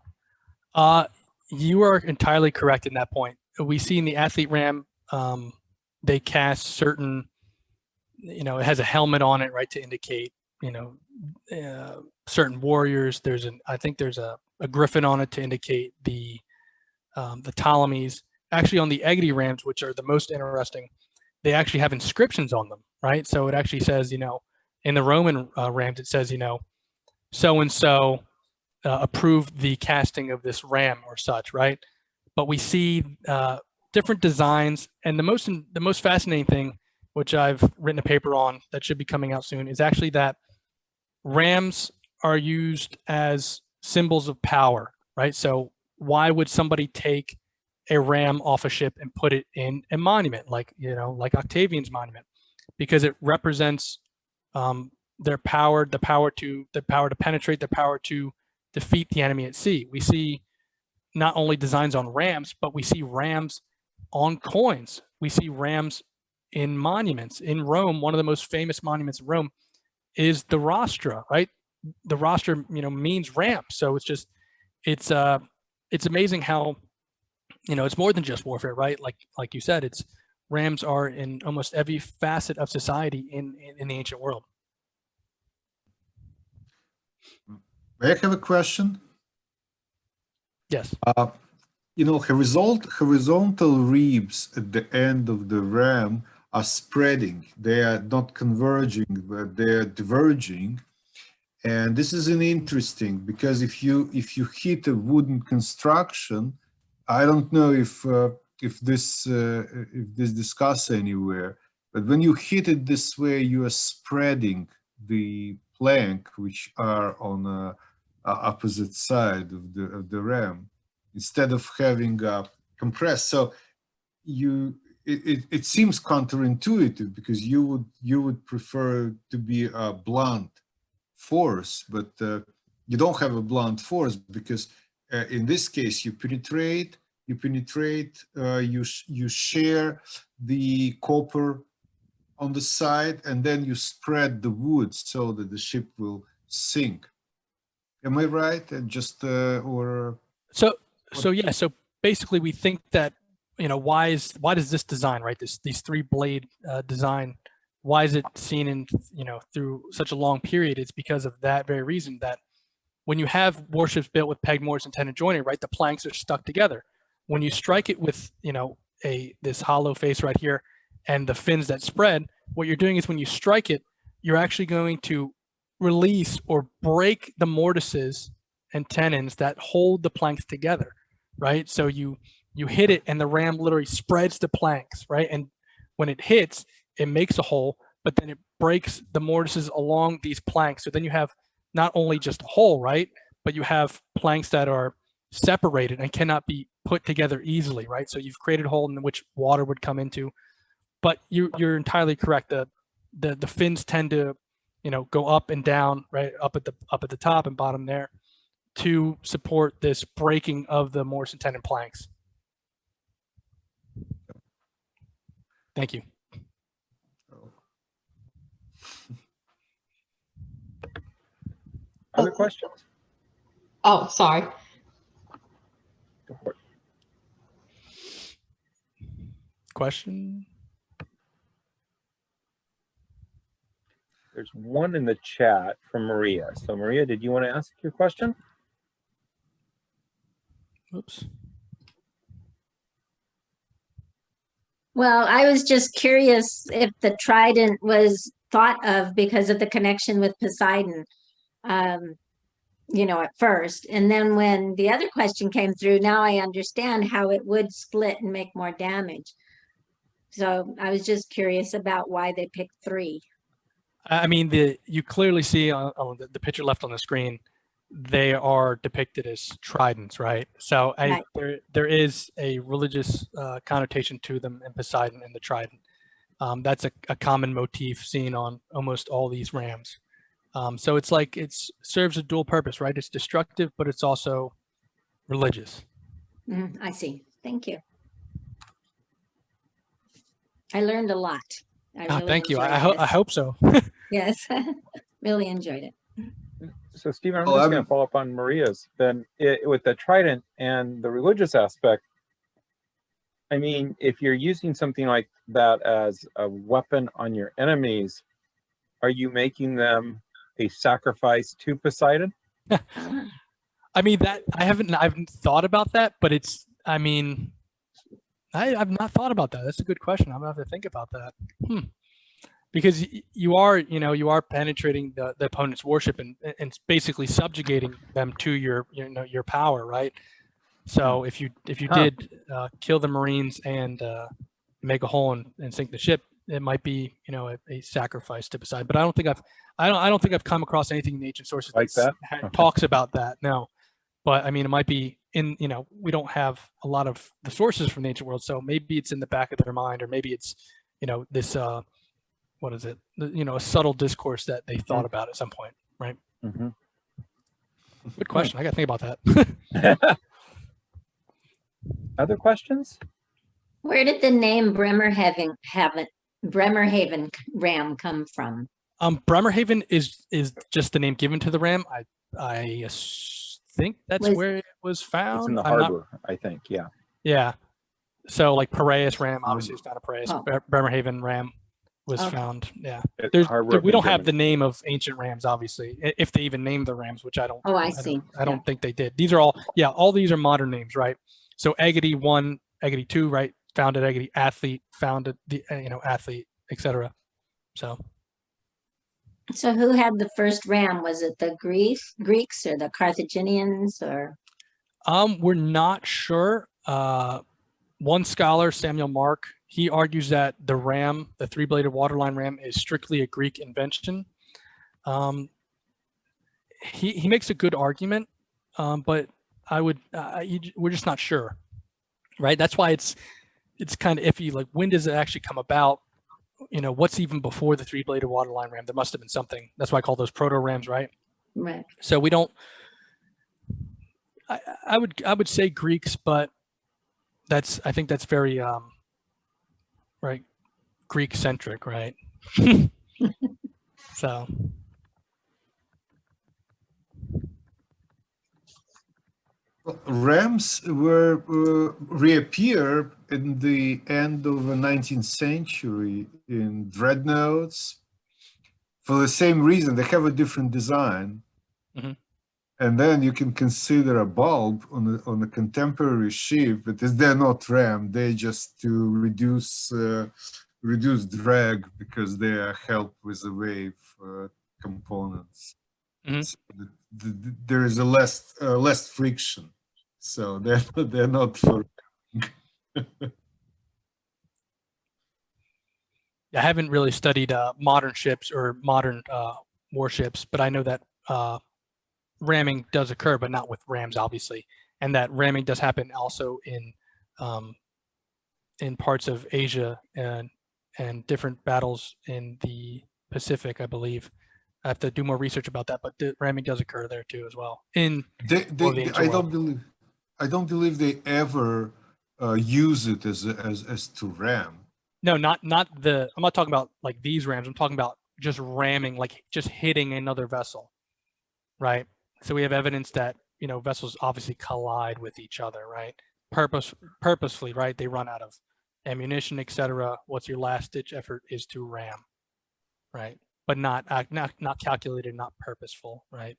You are entirely correct in that point. We see in the athlete ram, they cast certain, it has a helmet on it, right, to indicate, certain warriors. I think there's a griffin on it to indicate the Ptolemies. Actually, on the Egadi rams, which are the most interesting, they actually have inscriptions on them, right? So it actually says, in the Roman rams, it says, so-and-so approved the casting of this ram or such, right? But we see different designs, and the most fascinating thing, which I've written a paper on that should be coming out soon, is actually that rams are used as symbols of power, right? So why would somebody take a ram off a ship and put it in a monument, like Octavian's monument? Because it represents their power, the power to penetrate, the power to defeat the enemy at sea. We see not only designs on rams, but we see rams on coins. We see rams in monuments. In Rome, one of the most famous monuments in Rome is the rostra, right? The rostra, means ram. So it's amazing how, it's more than just warfare, right? Like you said, rams are in almost every facet of society in the ancient world. May I have a question? Yes. Horizontal ribs at the end of the ram are spreading. They are not converging, but they are diverging. And this is interesting because if you hit a wooden construction, I don't know if this discussed anywhere, but when you hit it this way, you are spreading the plank, which are on a opposite side of the ram, instead of having compressed. So it seems counterintuitive because you would prefer to be a blunt force, but you don't have a blunt force because in this case you penetrate, you share the copper on the side, and then you spread the wood so that the ship will sink. Am I right? And just or so basically we think that why does this design, right, these three blade design, why is it seen in through such a long period? It's because of that very reason, that when you have warships built with peg mortars and tenon joinery, right, the planks are stuck together. When you strike it with this hollow face right here and the fins that spread, what you're doing is when you strike it, you're actually going to release or break the mortises and tenons that hold the planks together, right? So you hit it and the ram literally spreads the planks, right? And when it hits, it makes a hole, but then it breaks the mortises along these planks. So then you have not only just a hole, right, but you have planks that are separated and cannot be put together easily, right? So you've created a hole in which water would come into. But you're entirely correct. The fins tend to go up and down, right, up at the top and bottom there, to support this breaking of the mortise and tenon planks. Thank you. Other questions? Oh, sorry. Go for it. Question? There's one in the chat from Maria. So Maria, did you want to ask your question? Oops. Well, I was just curious if the trident was thought of because of the connection with Poseidon, at first. And then when the other question came through, now I understand how it would split and make more damage. So I was just curious about why they picked 3. I mean, you clearly see on the picture left on the screen, they are depicted as tridents, right? So Right. there is a religious connotation to them in Poseidon and the trident. That's a common motif seen on almost all these rams. So it's like it serves a dual purpose, right? It's destructive, but it's also religious. I see. Thank you. I learned a lot. I really Thank you. enjoyed I hope so. Yes, really enjoyed it. So Stephen, I'm just going to follow up on Maria's. Then with the trident and the religious aspect, I mean, if you're using something like that as a weapon on your enemies, are you making them a sacrifice to Poseidon? I mean, I haven't thought about that, but I've not thought about that. That's a good question. I'm gonna have to think about that. Because you are penetrating the opponent's worship and basically subjugating them to your power, right? So if you did kill the Marines and make a hole and sink the ship, it might be, you know, a sacrifice to decide. But I don't think I've come across anything in the ancient sources Like that? talks about that. No, but I mean, it might be in, you know, we don't have a lot of the sources from the ancient world, so maybe it's in the back of their mind, or maybe it's, you know, this what is it? You know, a subtle discourse that they thought about at some point, right? Mhm. Good question. I got to think about that. Other questions? Where did the name Bremerhaven Ram come from? Bremerhaven is just the name given to the ram. I think that's Was- where it was found. It's in the I'm not- harbor, I think. Yeah. yeah. So like Piraeus Ram, obviously it's not a Piraeus. Oh. Bremerhaven Ram was Okay. found. Yeah. At the harbor of We don't have the Germany. name of ancient rams, obviously, if they even named the rams, which I don't. Oh, I see. I don't think they did. These are all these are modern names, right? So Egadi 1, Egadi 2, right? Founded Egadi, athlete, founded the, you know, athlete, etc. So So who had the first ram? Was it the Greeks or the Carthaginians or? we're not sure. One scholar, Samuel Mark, he argues that the ram, the three-bladed waterline ram, is strictly a Greek invention. He makes a good argument, but we're just not sure, right? That's why it's kind of iffy. Like, when does it actually come about? You know, what's even before the three-bladed waterline ram? There must have been something. That's why I call those proto rams, right? Right. So we don't. I would say Greeks, but I think that's very right, Greek centric, right? So Rams were reappear in the end of the 19th century in dreadnoughts for the same reason. They have a different design. Mhm. And then you can consider a bulb on a contemporary ship, but they're not ram. They just to reduce drag because they are helped with the wave components. Mhm. So there is a less friction. So they're not for. I haven't really studied modern ships or modern warships, but I know that ramming does occur, but not with rams, obviously, and that ramming does happen also in parts of Asia and different battles in the Pacific, I believe. I have to do more research about that, but the ramming does occur there too as well. I don't believe they ever use it as to ram. No, not the. I'm not talking about like these rams. I'm talking about just ramming, like just hitting another vessel, right? So we have evidence that, you know, vessels obviously collide with each other, right? Purposefully, right? They run out of ammunition, etc. What's your last ditch effort is to ram, right? But not calculated, not purposeful, right?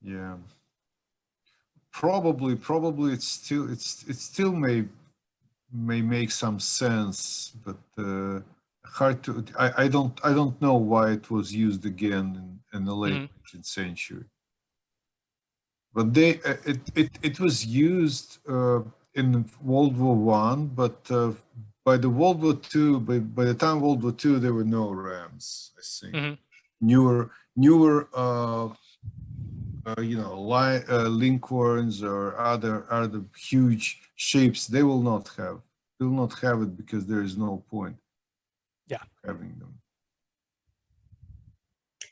Yeah. Probably it still may make some sense, but hard to. I don't know why it was used again in the late 19th century. But it was used in World War One, but by the World War II, by the time World War II, there were no rams. I think newer you know, Lincolns or other huge ships, they will not have it because there is no point. Yeah, having them.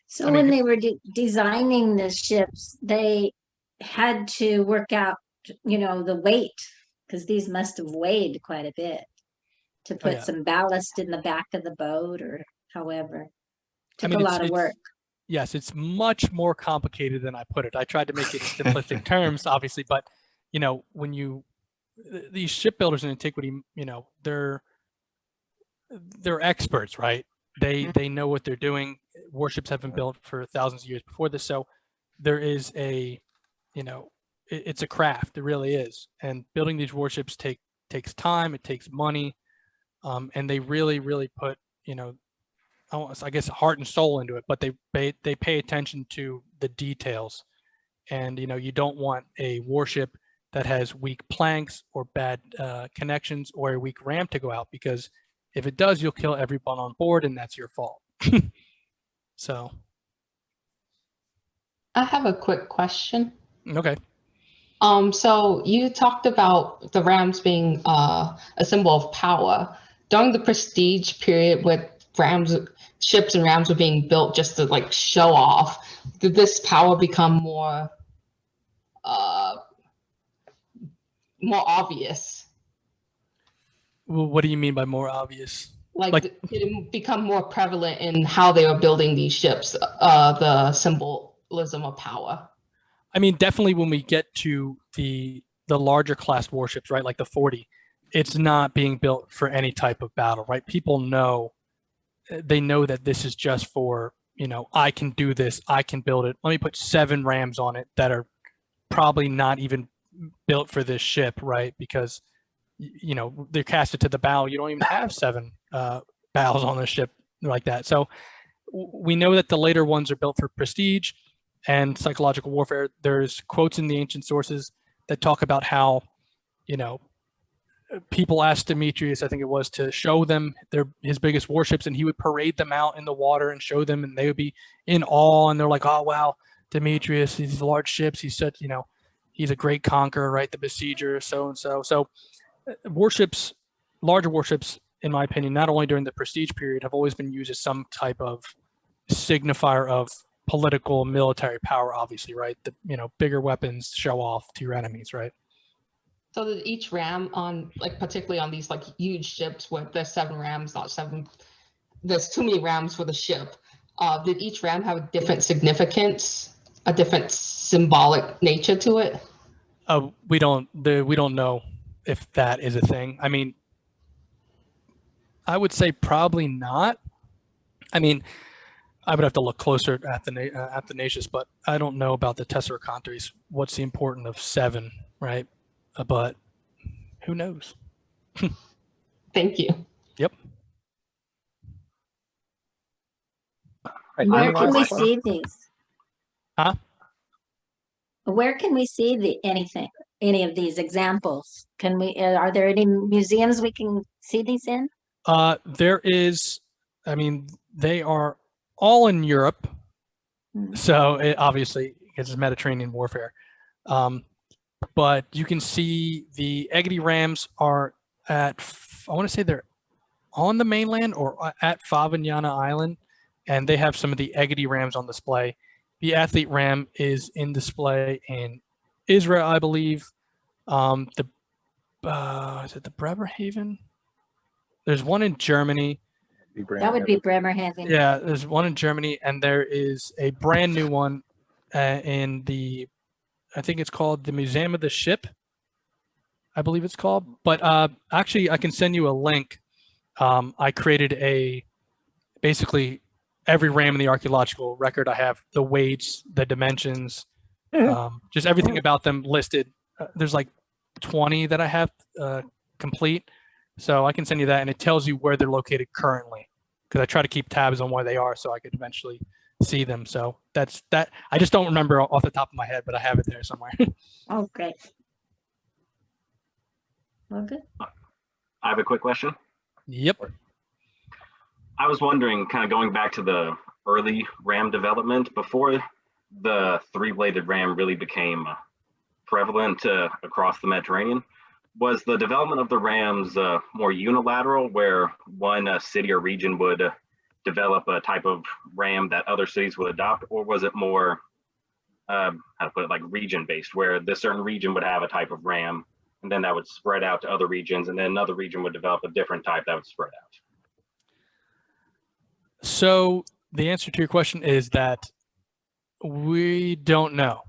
So I mean, when they were designing the ships, they had to work out, you know, the weight, because these must have weighed quite a bit to put yeah. some ballast in the back of the boat or however. I Took mean, a lot of work. Yes, it's much more complicated than I put it. I tried to make it in simplistic terms, obviously, but you know, when these shipbuilders in antiquity, you know, they're experts, right? They know what they're doing. Warships have been built for thousands of years before this, so there is you know, it's a craft. It really is, and building these warships takes time. It takes money, and they really put, you know, I guess heart and soul into it, but they pay attention to the details, And, you don't want a warship that has weak planks or bad connections or a weak ram to go out, because if it does, you'll kill everyone on board and that's your fault. So. I have a quick question. Okay. So you talked about the rams being a symbol of power. During the prestige period with ships and rams were being built just to like show off, did this power become more obvious? Well, what do you mean by more obvious? Like did it become more prevalent in how they were building these ships, the symbolism of power? I mean, definitely when we get to the larger class warships, right, like the 40, it's not being built for any type of battle, right? People know, they know that this is just for, I can do this, I can build it. Let me put 7 rams on it that are probably not even built for this ship, right? Because, they're casted to the bow. You don't even have 7 bows on the ship like that. So we know that the later ones are built for prestige and psychological warfare. There's quotes in the ancient sources that talk about how, people asked Demetrius, I think it was, to show them his biggest warships, and he would parade them out in the water and show them, and they would be in awe, and they're like, oh wow, Demetrius, these large ships, he's such, he's a great conqueror, right? The besieger, so and so. So warships, larger warships, in my opinion, not only during the prestige period, have always been used as some type of signifier of political military power, obviously, right? The bigger weapons show off to your enemies, right? So did each ram on, like, particularly on these like huge ships where there's 7 rams, not 7, there's too many rams for the ship. Did each ram have a different significance, a different symbolic nature to it? We don't know if that is a thing. I mean, I would say probably not. I mean, I would have to look closer at Athanasius, but I don't know about the Tesseracontes. What's the importance of 7, right? But who knows? Thank you. Yep. Where can we see these? Huh? Where can we see any of these examples? Can we, are there any museums we can see these in? There is, I mean, they are all in Europe. So it obviously, it's Mediterranean warfare. But you can see the Egadi Rams are at, I want to say they're on the mainland or at Favignana Island, and they have some of the Egadi Rams on display. The Athlete Ram is in display in Israel, I believe. Is it the Bremerhaven? There's one in Germany. That would be Bremerhaven. Yeah, there's one in Germany, and there is a brand new one in the, I think it's called the Museum of the Ship, I believe it's called. But actually, I can send you a link. I created basically every ram in the archaeological record. I have the weights, the dimensions, just everything about them listed. There's like 20 that I have complete. So I can send you that, and it tells you where they're located currently, because I try to keep tabs on where they are so I could eventually see them. So that's that. I just don't remember off the top of my head, but I have it there somewhere. Oh, great. Well, good. I have a quick question. Yep. I was wondering, kind of going back to the early ram development, before the 3-bladed ram really became prevalent across the Mediterranean, was the development of the rams more unilateral, where one city or region would develop a type of ram that other cities would adopt, or was it more, how to put it, like region-based, where this certain region would have a type of ram, and then that would spread out to other regions, and then another region would develop a different type that would spread out? So the answer to your question is that we don't know.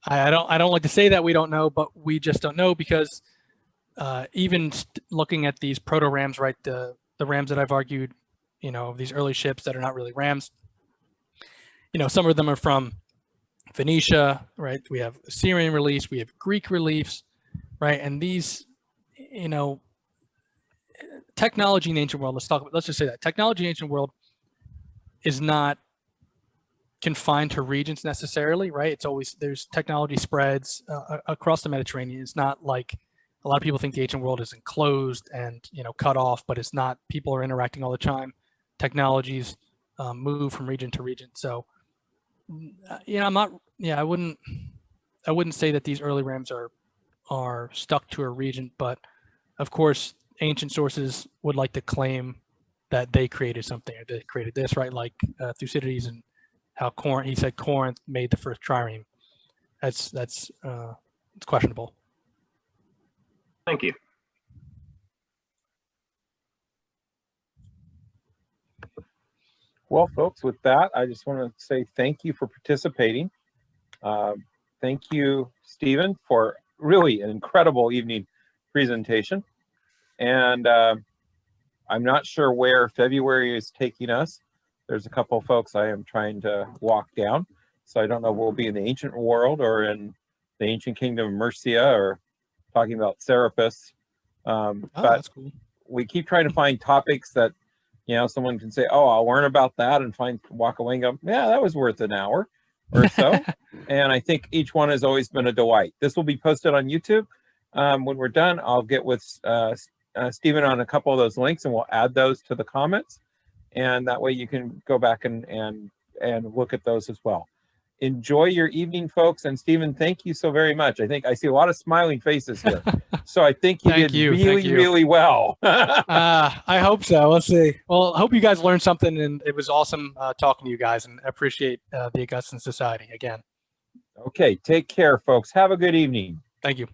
I don't like to say that we don't know, but we just don't know, because even looking at these proto rams, right, the rams that I've argued, these early ships that are not really rams, some of them are from Phoenicia, right? We have Assyrian reliefs, we have Greek reliefs, right? And these, technology in the ancient world, let's just say that technology in the ancient world is not confined to regions necessarily, right? It's always, there's technology spreads across the Mediterranean. It's not like a lot of people think the ancient world is enclosed and, you know, cut off, but it's not. People are interacting all the time. Technologies move from region to region. So, you know, I wouldn't say that these early rams are stuck to a region, but of course, ancient sources would like to claim that they created something, or they created this, right? Like Thucydides, and how he said Corinth made the first trireme. That's it's questionable. Thank you. Well, folks, with that, I just want to say thank you for participating. Thank you, Stephen, for really an incredible evening presentation. And I'm not sure where February is taking us. There's a couple of folks I am trying to walk down. So I don't know if we'll be in the ancient world or in the ancient kingdom of Mercia or talking about Serapis. But That's cool. we keep trying to find topics that, you know, someone can say, oh, I'll learn about that and walk away and go, yeah, that was worth an hour or so. And I think each one has always been a delight. This will be posted on YouTube. When we're done, I'll get with Stephen on a couple of those links, and we'll add those to the comments. And that way you can go back and look at those as well. Enjoy your evening, folks. And Stephen, thank you so very much. I think I see a lot of smiling faces here. So I think you did really well. I hope so. Let's see. Well, I hope you guys learned something, and it was awesome talking to you guys, and appreciate the Augustan Society again. Okay, take care, folks. Have a good evening. Thank you.